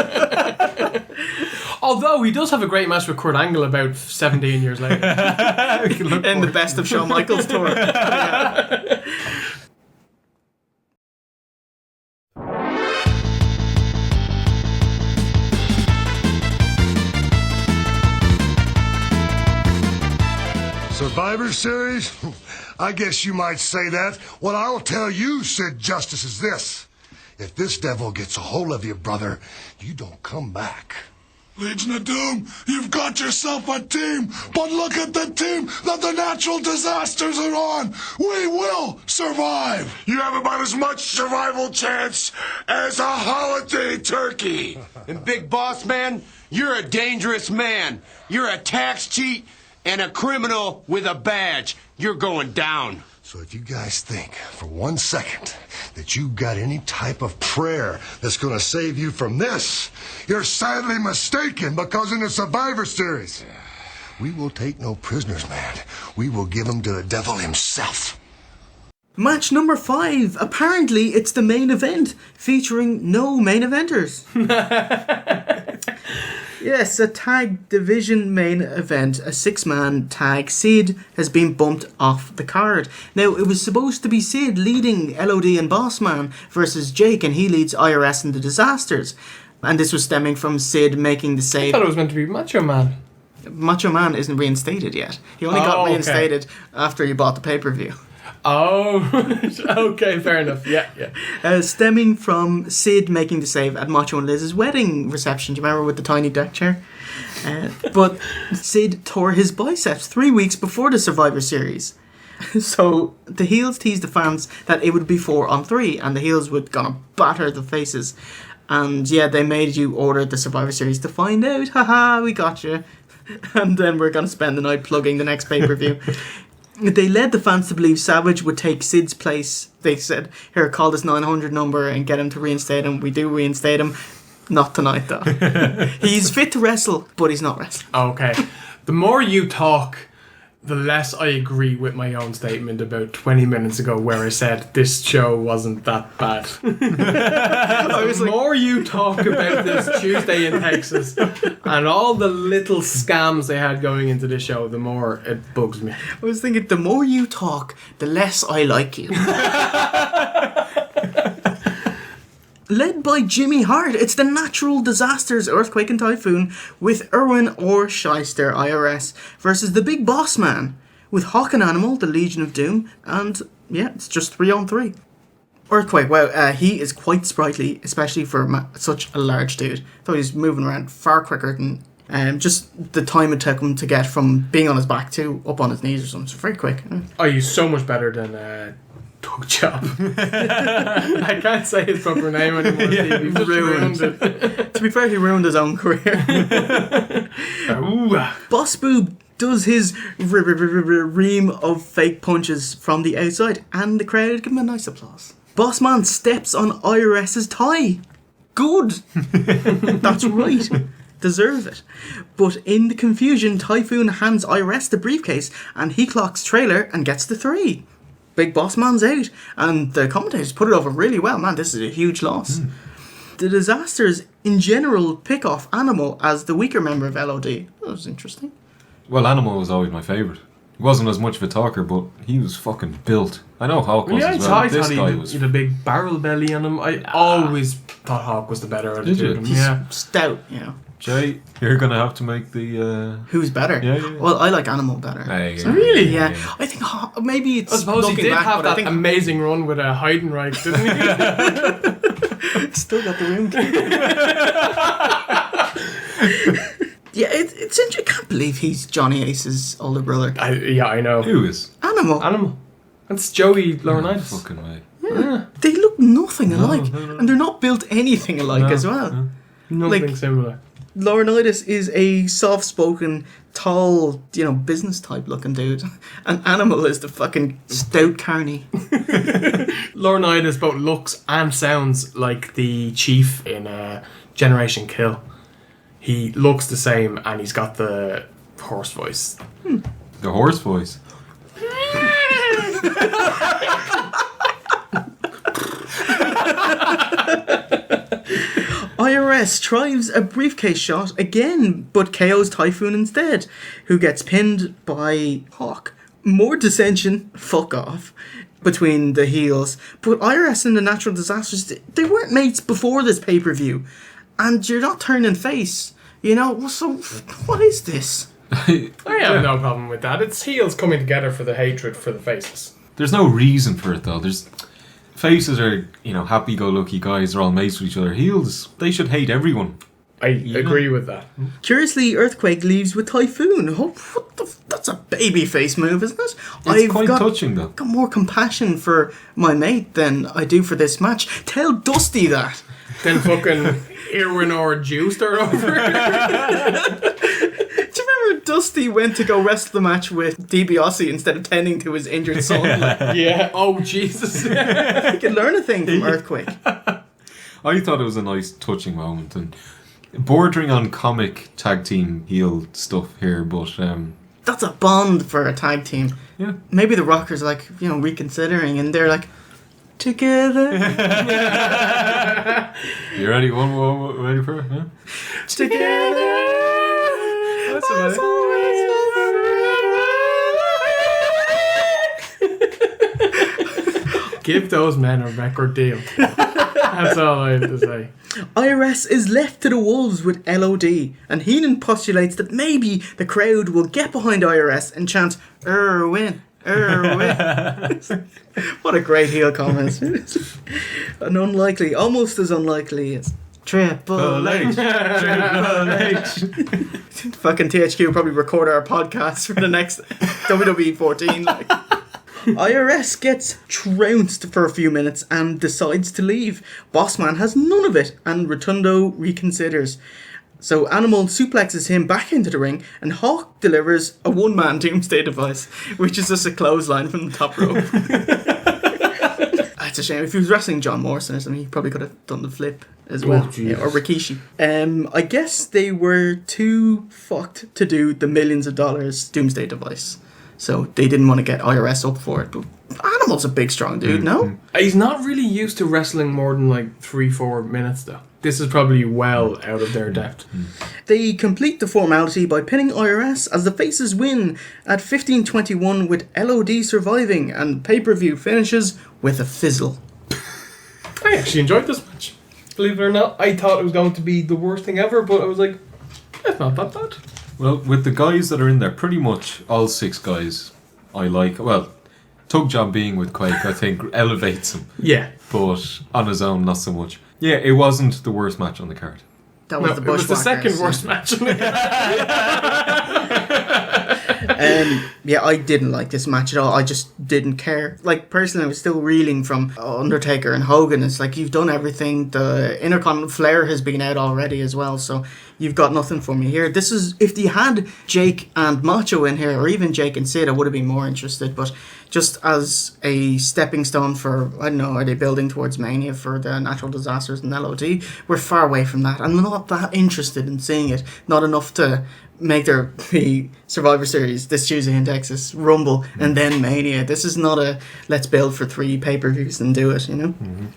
although he does have a great match with Kurt Angle about 17 years later. In the best of Shawn Michaels tour. Yeah. Survivor Series? I guess you might say that. What I'll tell you, Sid Justice, is this. If this devil gets a hold of you, brother, you don't come back. Legion of Doom, you've got yourself a team, but look at the team that the natural disasters are on. We will survive. You have about as much survival chance as a holiday turkey. And Big Boss Man, you're a dangerous man. You're a tax cheat and a criminal with a badge. You're going down. So if you guys think for 1 second that you got any type of prayer that's going to save you from this, you're sadly mistaken, because in the Survivor Series, we will take no prisoners, man. We will give them to the devil himself. Match number 5. Apparently, it's the main event, featuring no main eventers. Yes, a tag division main event, a 6-man tag. Sid has been bumped off the card. Now, it was supposed to be Sid leading LOD and Bossman versus Jake, and he leads IRS and the Disasters. And this was stemming from Sid making the I save. thought it was meant to be Macho Man. Macho Man isn't reinstated yet. He only got reinstated after he bought the pay-per-view. Oh, okay, fair enough. Yeah. Stemming from Sid making the save at Macho and Liz's wedding reception. Do you remember with the tiny deck chair? But Sid tore his biceps 3 weeks before the Survivor Series. So the heels teased the fans that it would be 4-on-3 and the heels would gonna batter the faces. And yeah, they made you order the Survivor Series to find out. Haha, we got you. And then we're gonna spend the night plugging the next pay-per-view. They led the fans to believe Savage would take Sid's place. They said, here, call this 900 number and get him to reinstate him. We do reinstate him. Not tonight, though. He's fit to wrestle, but he's not wrestling. Okay. The more you talk, the less I agree with my own statement about 20 minutes ago where I said this show wasn't that bad. The more you talk about this Tuesday in Texas and all the little scams they had going into the show, the more it bugs me. I was thinking, the more you talk, the less I like you. Led by Jimmy Hart, it's the Natural Disasters, Earthquake and Typhoon, with Irwin or Shyster, IRS, versus the Big Boss Man, with Hawk and Animal, the Legion of Doom, and yeah, it's just 3-on-3. Earthquake, wow, he is quite sprightly, especially for such a large dude. Though he's moving around far quicker than just the time it took him to get from being on his back to up on his knees or something. It's very quick. Oh, he's so much better than Doug Chop. I can't say his proper name anymore. Yeah, he's ruined it. To be fair, he ruined his own career. Boss Boob does his ream of fake punches from the outside, and the crowd give him a nice applause. Bossman steps on IRS's tie. Good. That's right. Deserve it. But in the confusion, Typhoon hands IRS the briefcase, and he clocks Trailer and gets the 3. Big Boss Man's out, and the commentators put it over really well. Man, this is a huge loss. The Disasters in general pick off Animal as the weaker member of LOD. That was interesting. Well, Animal was always my favourite. He wasn't as much of a talker, but he was fucking built. I know Hawk was as well. I This thought guy he was had a big barrel belly on him. I always thought Hawk was the better of the two of them. He's Yeah. stout, you know. Jay, you're gonna have to make the. Who's better? Yeah. Well, I like Animal better. Really? Yeah. I think maybe it's. I suppose he looking did back, have but I that think amazing run with a Heidenreich, didn't he? Still got the room. Yeah, it's interesting. I can't believe he's Johnny Ace's older brother. I know. Who is? Animal. That's Joey Laurinaitis. Fucking way. Yeah. They look nothing alike. And they're not built anything alike as well. Nothing similar. Laurinaitis is a soft-spoken, tall, business type looking dude. And Animal is the fucking stout carny. Laurinaitis both looks and sounds like the chief in Generation Kill. He looks the same and he's got the horse voice. The horse voice. IRS tries a briefcase shot again, but KOs Typhoon instead, who gets pinned by Hawk. More dissension, fuck off, between the heels. But IRS and the Natural Disasters, they weren't mates before this pay-per-view. And you're not turning face, so what is this? I have no problem with that. It's heels coming together for the hatred for the faces. There's no reason for it though. Faces are, happy-go-lucky guys. They're all mates with each other. Heels, they should hate everyone. I agree with that. Curiously, Earthquake leaves with Typhoon. Oh, that's a baby face move, isn't it? It's quite touching, though. I've got more compassion for my mate than I do for this match. Tell Dusty that. Then fucking Irwin or Jew start over. Do you remember Dusty went to go wrestle the match with DiBiase instead of tending to his injured son? Yeah. Oh, Jesus. You can learn a thing from Earthquake. I thought it was a nice, touching moment, and bordering on comic tag team heel stuff here, but that's a bond for a tag team. Yeah. Maybe the Rockers reconsidering, and they're like, together. You ready? One more, ready for it? Yeah? Together. That's about it. Give those men a record deal. That's all I have to say. IRS is left to the wolves with LOD, and Heenan postulates that maybe the crowd will get behind IRS and chant, Irwin. What a great heel comment. An unlikely, almost as unlikely as Triple H. Triple H. Fucking THQ will probably record our podcast for the next WWE 14. IRS gets trounced for a few minutes and decides to leave. Bossman has none of it, and Rotundo reconsiders. So Animal suplexes him back into the ring, and Hawk delivers a one-man Doomsday device, which is just a clothesline from the top rope. It's a shame. If he was wrestling John Morrison or something, he probably could have done the flip as well. Or Rikishi. I guess they were too fucked to do the millions of dollars Doomsday device. So they didn't want to get IRS up for it. But Animal's a big, strong dude, no? He's not really used to wrestling more than 3-4 minutes, though. This is probably well out of their depth. They complete the formality by pinning IRS as the faces win at 15:21 with LOD surviving, and pay-per-view finishes with a fizzle. I actually enjoyed this match. Believe it or not, I thought it was going to be the worst thing ever, but I was like, it's not that bad. Well, with the guys that are in there, pretty much all 6 guys I like. Well, Tug Job being with Quake, I think, elevates him. Yeah. But on his own, not so much. Yeah, it wasn't the worst match on the card. That was the Bushwhackers. It was the second worst match on the card. Yeah, I didn't like this match at all. I just didn't care. Personally, I was still reeling from Undertaker and Hogan. It's like, you've done everything. The Intercontinental Flair has been out already as well, so you've got nothing for me here. This is, if you had Jake and Macho in here, or even Jake and Sid, I would have been more interested, but just as a stepping stone for, I don't know, are they building towards Mania for the natural disasters and LOD? We're far away from that. I'm not that interested in seeing it. Not enough to make there be Survivor Series this Tuesday in Texas, Rumble, and then Mania. This is not a let's build for 3 pay-per-views and do it, you know? Mm-hmm.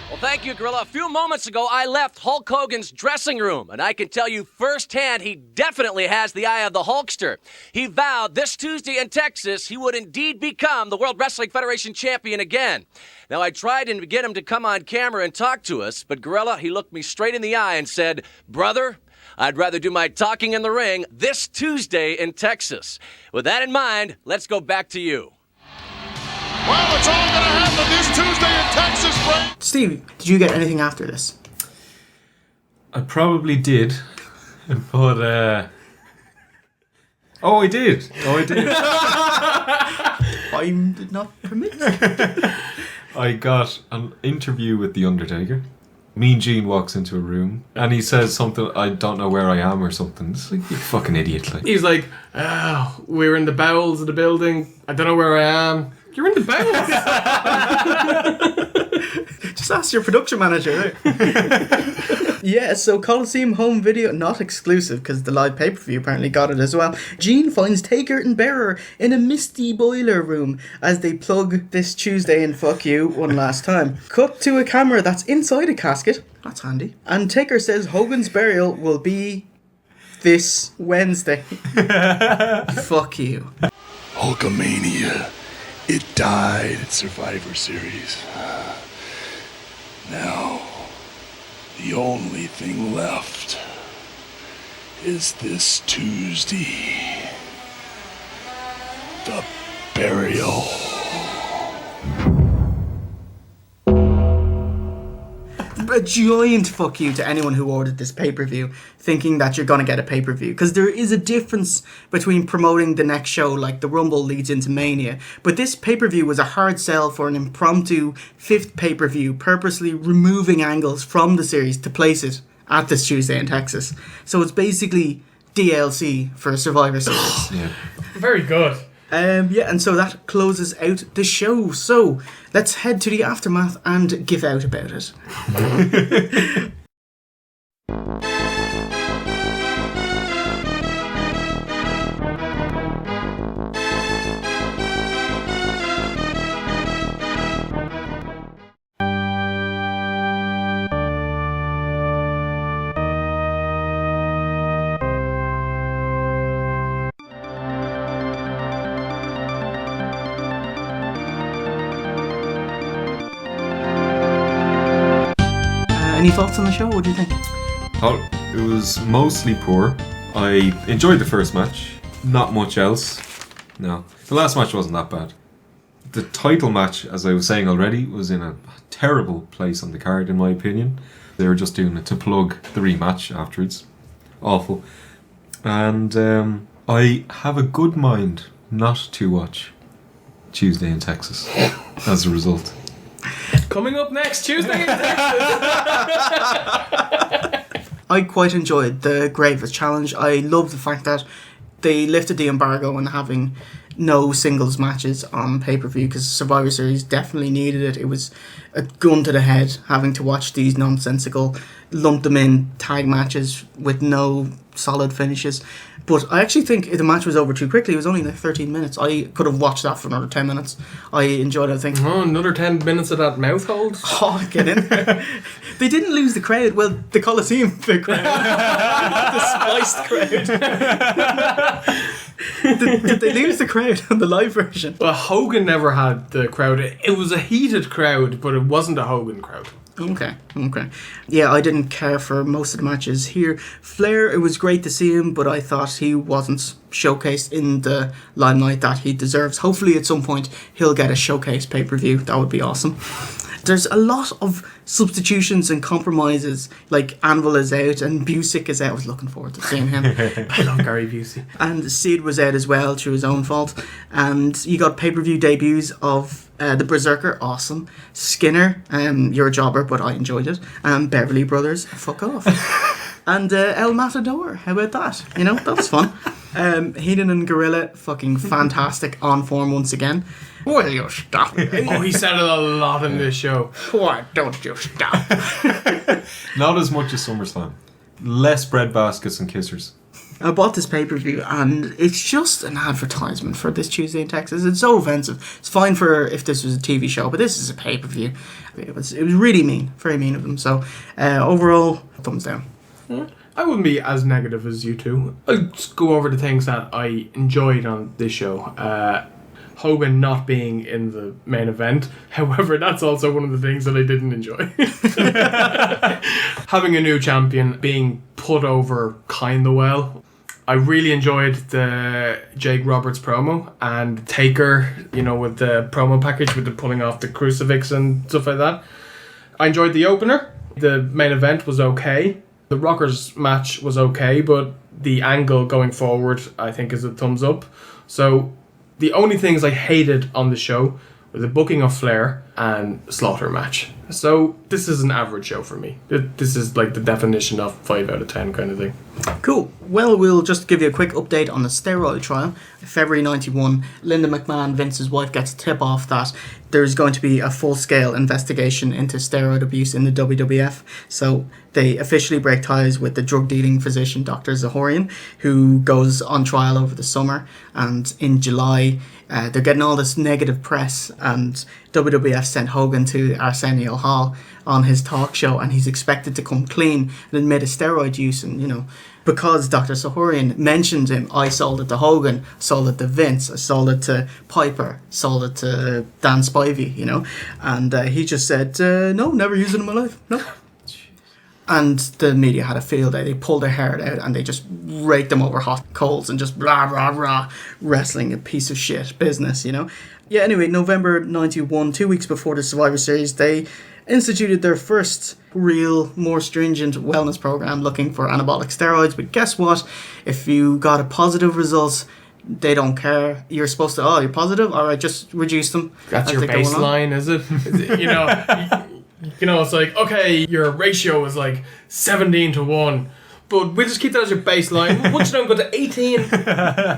Well, thank you, Gorilla. A few moments ago, I left Hulk Hogan's dressing room, and I can tell you firsthand he definitely has the eye of the Hulkster. He vowed this Tuesday in Texas he would indeed become the World Wrestling Federation champion again. Now, I tried to get him to come on camera and talk to us, but Gorilla, he looked me straight in the eye and said, "Brother, I'd rather do my talking in the ring this Tuesday in Texas." With that in mind, let's go back to you. Well, it's all going to happen this Tuesday in Texas, Frank. Steve, did you get anything after this? I probably did, but I did. Time did not permit. I got an interview with The Undertaker. Mean Gene walks into a room and he says something, I don't know where I am or something. It's like, you fucking idiot. Like. He's like, we're in the bowels of the building. I don't know where I am. You're in the bowels. Just ask your production manager, right? Yeah, so Coliseum home video, not exclusive because the live pay-per-view apparently got it as well. Gene finds Taker and Bearer in a misty boiler room as they plug this Tuesday in Fuck You one last time. Cut to a camera that's inside a casket. That's handy. And Taker says Hogan's burial will be this Wednesday. Fuck you. Hulkamania. It died at Survivor Series. Now, the only thing left is this Tuesday. The burial. A giant fuck you to anyone who ordered this pay-per-view thinking that you're going to get a pay-per-view, because there is a difference between promoting the next show like the Rumble leads into Mania, but this pay-per-view was a hard sell for an impromptu fifth pay-per-view, purposely removing angles from the series to place it at this Tuesday in Texas. So it's basically DLC for Survivor Series. Yeah. Very good. And so that closes out the show. So let's head to the aftermath and give out about it. Any thoughts on the show? What do you think? Thought it was mostly poor. I enjoyed the first match. Not much else. No. The last match wasn't that bad. The title match, as I was saying already, was in a terrible place on the card, in my opinion. They were just doing it to plug the rematch afterwards. Awful. And I have a good mind not to watch Tuesday in Texas as a result. Coming up next Tuesday in Texas. I quite enjoyed the Gravest challenge. I love the fact that they lifted the embargo and having no singles matches on pay-per-view, because Survivor Series definitely needed it. It was a gun to the head having to watch these nonsensical lump them in tag matches with no solid finishes. But I actually think the match was over too quickly. It was only like 13 minutes. I could have watched that for another 10 minutes. I enjoyed it, I think. Oh, another 10 minutes of that mouth hold? Oh, get in there. They didn't lose the crowd. Well, the Coliseum, the crowd. The spiced crowd. Did they lose the crowd on the live version? Well, Hogan never had the crowd. It was a heated crowd, but it wasn't a Hogan crowd. Okay. Yeah, I didn't care for most of the matches here. Flair, it was great to see him, but I thought he wasn't showcased in the limelight that he deserves. Hopefully at some point he'll get a showcase pay-per-view. That would be awesome. There's a lot of substitutions and compromises, like Anvil is out and Brucie is out. I was looking forward to seeing him. I love Gary Busey. And Sid was out as well through his own fault. And you got pay-per-view debuts of the Berserker, awesome. Skinner, you're a jobber, but I enjoyed it. And Beverly Brothers, fuck off. And El Matador, how about that? You know, that was fun. Heenan and Gorilla, fucking fantastic, on form once again. Will you stop? Oh, he said it a lot in this show. Why don't you stop? Not as much as SummerSlam. Less bread baskets and kissers. I bought this pay-per-view and it's just an advertisement for this Tuesday in Texas. It's so offensive. It's fine for if this was a TV show, but this is a pay-per-view. It was really mean. Very mean of them. So overall, thumbs down. I wouldn't be as negative as you two. I'll just go over the things that I enjoyed on this show. Hogan not being in the main event. However, that's also one of the things that I didn't enjoy. Having a new champion being put over kinda well. I really enjoyed the Jake Roberts promo and Taker, with the promo package with the pulling off the crucifix and stuff like that. I enjoyed the opener. The main event was okay. The Rockers match was okay, but the angle going forward, I think, is a thumbs up. So the only things I hated on the show were the booking of Flair and Slaughter match. So this is an average show for me. This is like the definition of 5 out of 10 kind of thing. Cool. Well, we'll just give you a quick update on the Steroid trial. February 91, Linda McMahon, Vince's wife, gets a tip off that there's going to be a full-scale investigation into steroid abuse in the WWF. So they officially break ties with the drug-dealing physician, Dr. Zahorian, who goes on trial over the summer. And in July, they're getting all this negative press, and WWF sent Hogan to Arsenio Hall on his talk show, and he's expected to come clean and admit his steroid use. And, because Dr. Zahorian mentioned him, I sold it to Hogan, sold it to Vince, I sold it to Piper, sold it to Dan Spivey, and he just said, no, never used it in my life, no. And the media had a field day. They pulled their hair out and they just raked them over hot coals and just rah, rah, rah, wrestling, a piece of shit business, you know? Yeah, anyway, November 91, 2 weeks before the Survivor Series, they instituted their first real, more stringent wellness program looking for anabolic steroids. But guess what? If you got a positive result, they don't care. You're supposed to, you're positive? All right, just reduce them. That's your baseline, is it? You know, it's like, okay, your ratio is like 17-1, but we'll just keep that as your baseline. Once you don't go to 18,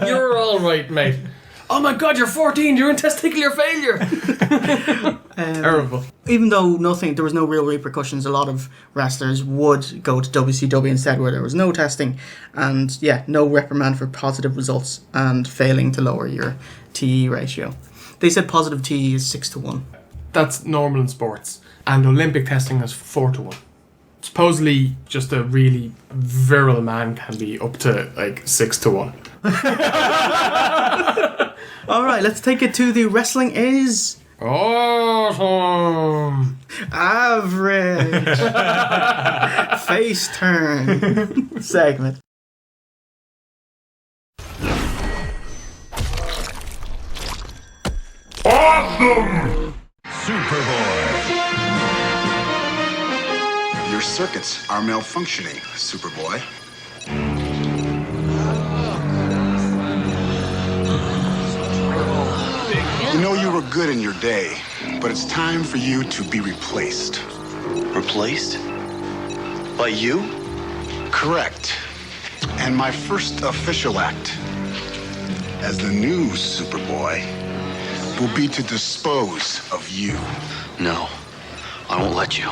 you're all right, mate. Oh my God, you're 14. You're in testicular failure. Terrible. Even though there was no real repercussions, a lot of wrestlers would go to WCW instead, where there was no testing, and no reprimand for positive results and failing to lower your TE ratio. They said positive TE is 6-1. That's normal in sports, and Olympic testing is 4-1. Supposedly, just a really virile man can be up to like 6-1. Alright, let's take it to the wrestling is awesome. Average face turn segment. Awesome! Superboy. Your circuits are malfunctioning, Superboy. You know you were good in your day, but it's time for you to be replaced. Replaced? By you? Correct. And my first official act as the new Superboy will be to dispose of you. No, I won't let you.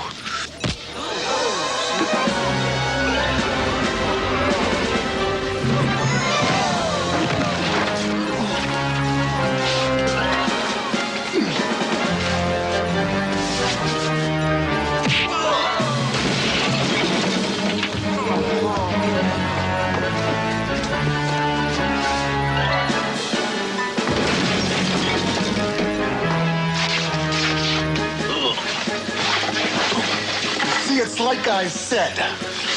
It's like I said,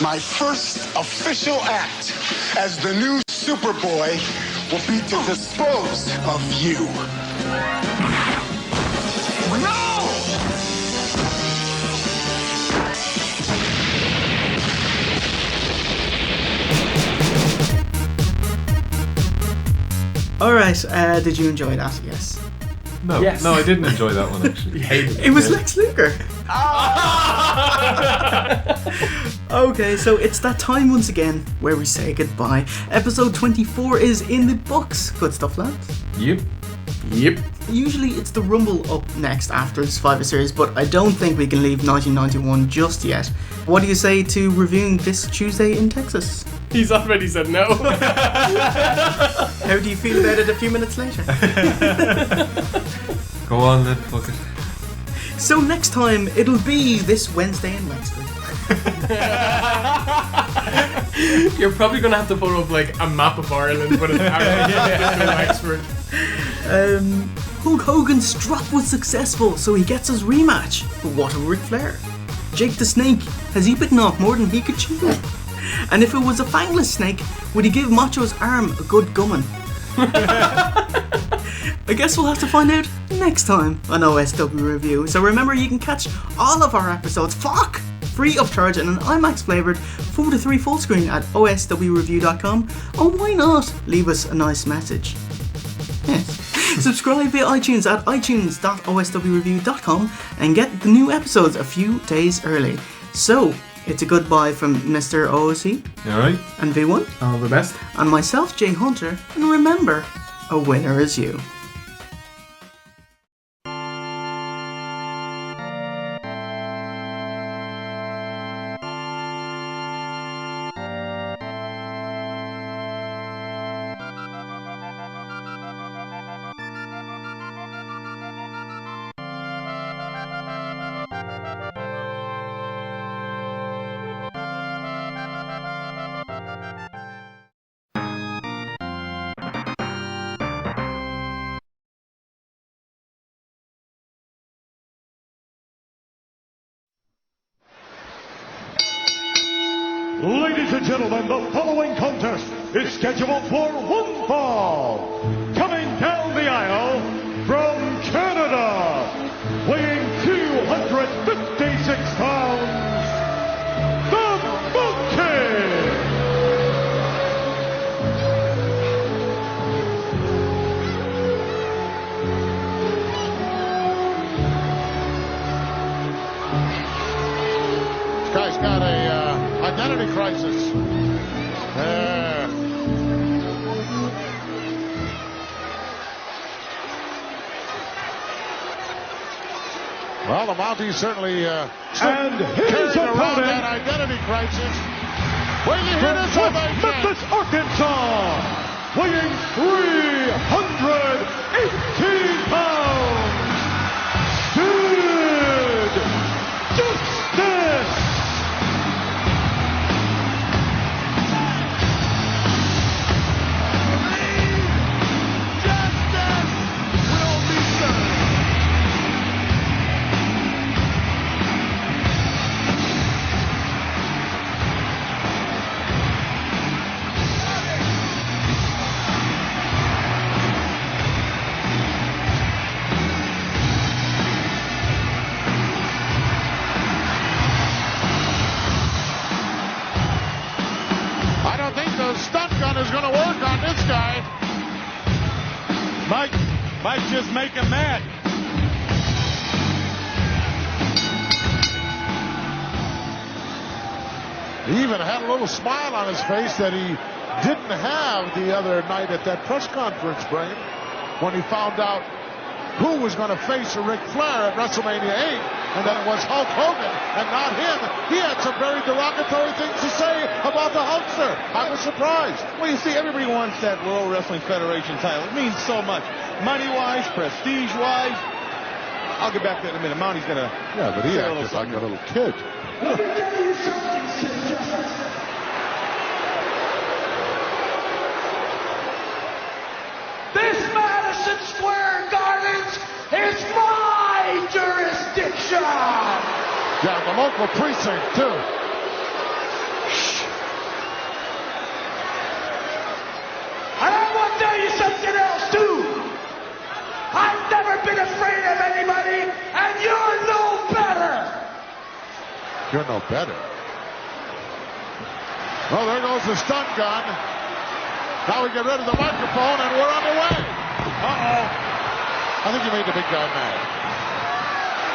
my first official act as the new Superboy will be to dispose of you. No! Alright, did you enjoy that? Yes. No, Yes. no, I didn't enjoy that one actually. It was Lex Luger. Okay, so it's that time once again where we say goodbye. Episode 24 is in the books. Good stuff, lads. Yep. Usually it's the Rumble up next after the Survivor Series, but I don't think we can leave 1991 just yet. What do you say to reviewing this Tuesday in Texas? He's already said no. How do you feel about it a few minutes later? Go on then, fuck it. So next time it'll be this Wednesday in Wexford. You're probably going to have to put up like a map of Ireland with an arrow to Wexford. Hulk Hogan's drop was successful, so he gets his rematch. But what of Ric Flair? Jake the Snake, has he bitten off more than he could chew? And if it was a fangless snake, would he give Macho's arm a good gumming? I guess we'll have to find out next time on OSW Review. So remember, you can catch all of our episodes, free of charge in an IMAX flavoured 4:3 full screen at oswreview.com. Or why not leave us a nice message? Yes. Subscribe via iTunes at itunes.oswreview.com and get the new episodes a few days early. So, it's a goodbye from Mr. OOC. Alright. And V1. All the best. And myself, Jay Hunter. And remember, a winner is you. Ladies and gentlemen, the following contest is scheduled for one fall. Coming down the aisle from Canada, weighing 256 pounds, the Mountie. This guy's got a identity crisis. Well, the Mountie certainly and carrying around that identity crisis. Weighing in his Memphis, Arkansas, weighing 318 pounds, Sid Justice. Is going to work on this guy. Might just make him mad. He even had a little smile on his face that he didn't have the other night at that press conference, Brain, when he found out who was going to face a Ric Flair at WrestleMania 8, and that it was Hulk Hogan and not him. He had some very derogatory things to say about the Hulkster. I was surprised. Well, you see, everybody wants that World Wrestling Federation title. It means so much. Money-wise, prestige-wise. I'll get back to that in a minute. Mounty's going to... Yeah, but he acted like a little kid. This Madison Square Gardens is my jurisdiction! Yeah, the local precinct, too. And I want to tell you something else, too. I've never been afraid of anybody, and you're no better! You're no better. Well, there goes the stun gun. Now we get rid of the microphone, and we're on the way. Uh-oh. I think you made the big guy mad.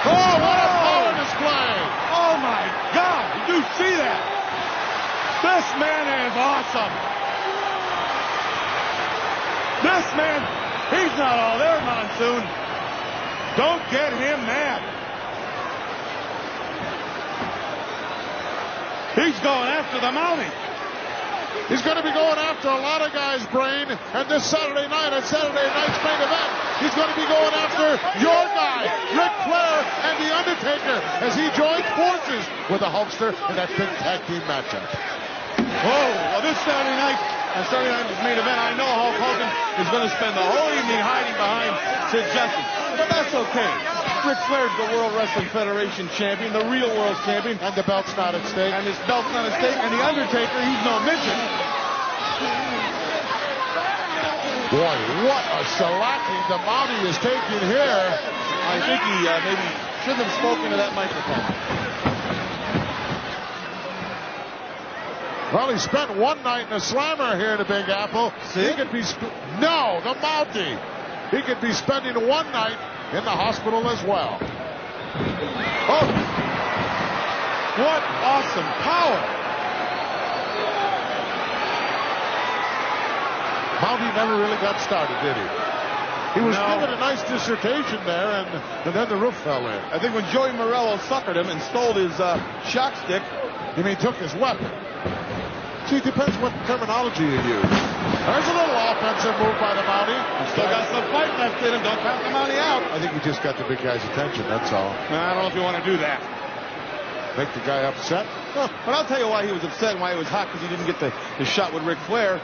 Oh, what a power display! Oh, my God. Did you see that? This man is awesome. This man, he's not all there, Monsoon. Don't get him mad. He's going after the Mountie. He's going to be going after a lot of guys, Brain. And this Saturday night at Saturday night's main event, he's going to be going after your guy, Ric Flair, and The Undertaker, as he joins forces with the Hulkster in that big tag team matchup. Whoa, well, this Saturday night's main event, I know Hulk Hogan is going to spend the whole evening hiding behind Sid Justice. But that's okay. Ric Flair's the World Wrestling Federation champion, the real world champion. And the belt's not at stake. And his belt's not at stake. And The Undertaker, he's no midget. Boy, what a shellacking the Mountie is taking here. I think he maybe shouldn't have spoken to that microphone. Well, he spent one night in a slammer here in the Big Apple. See? He could be... No, the Mountie. He could be spending one night in the hospital as well. Oh! What awesome power! Mountie never really got started, did he? He was given a nice dissertation there, and then the roof fell in. I think when Joey Morello suckered him and stole his shock stick. You mean took his weapon? See, it depends what terminology you use. There's a little offensive move by the Mountie. Still got some fight left in him. Don't count the Mountie out. I think he just got the big guy's attention, that's all. I don't know if you want to do that. Make the guy upset? But I'll tell you why he was upset and why he was hot, because he didn't get the shot with Ric Flair.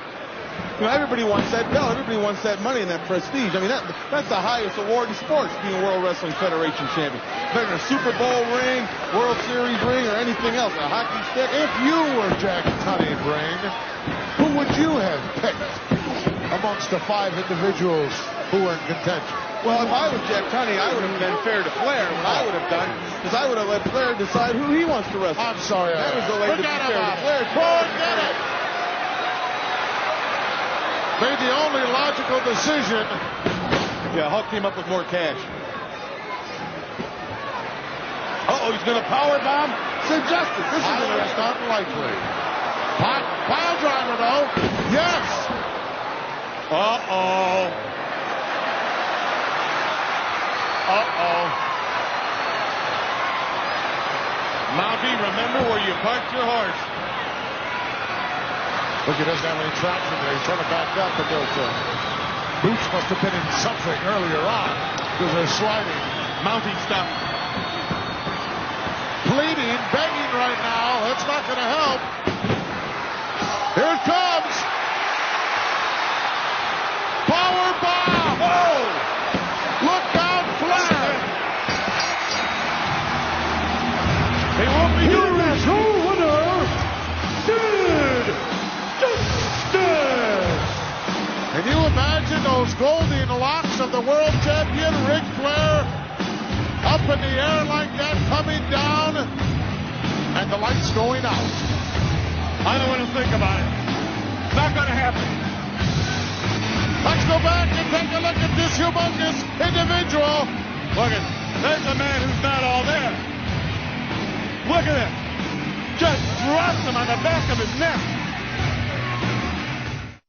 You know, everybody wants that belt. Everybody wants that money and that prestige. I mean, that's the highest award in sports, being World Wrestling Federation champion. Better than a Super Bowl ring, World Series ring, or anything else. A hockey stick. If you were Jack Tunney, Brain, who would you have picked amongst the 5 individuals who were in contention? Well, if I was Jack Tunney, I would have been fair to Flair. What I would have done is I would have let Flair decide who he wants to wrestle. I'm sorry. That was the way to be fair to Flair. Forget it. Made the only logical decision. Yeah, Hulk came up with more cash. Uh-oh, he's going to power bomb Sid Justice. This is interesting. Unlikely. Pile driver, though. Yes. Uh-oh. Mountie, remember where you parked your horse. Look, he doesn't have any traction there. He's trying to back up, but those boots must have been in something earlier on because they're sliding. Mountie stuff. Pleading, begging right now. That's not going to help. Here it comes. Power bomb. Oh! Look out, Flair. He won't be doing this. Winner, Sid Justice. Can you imagine those golden locks of the world champion Ric Flair up in the air like that, coming down, and the lights going out? I don't want to think about it. Not going to happen. Let's go back and take a look at this humongous individual. Look at, there's a man who's not all there. Look at him. Just drops him on the back of his neck.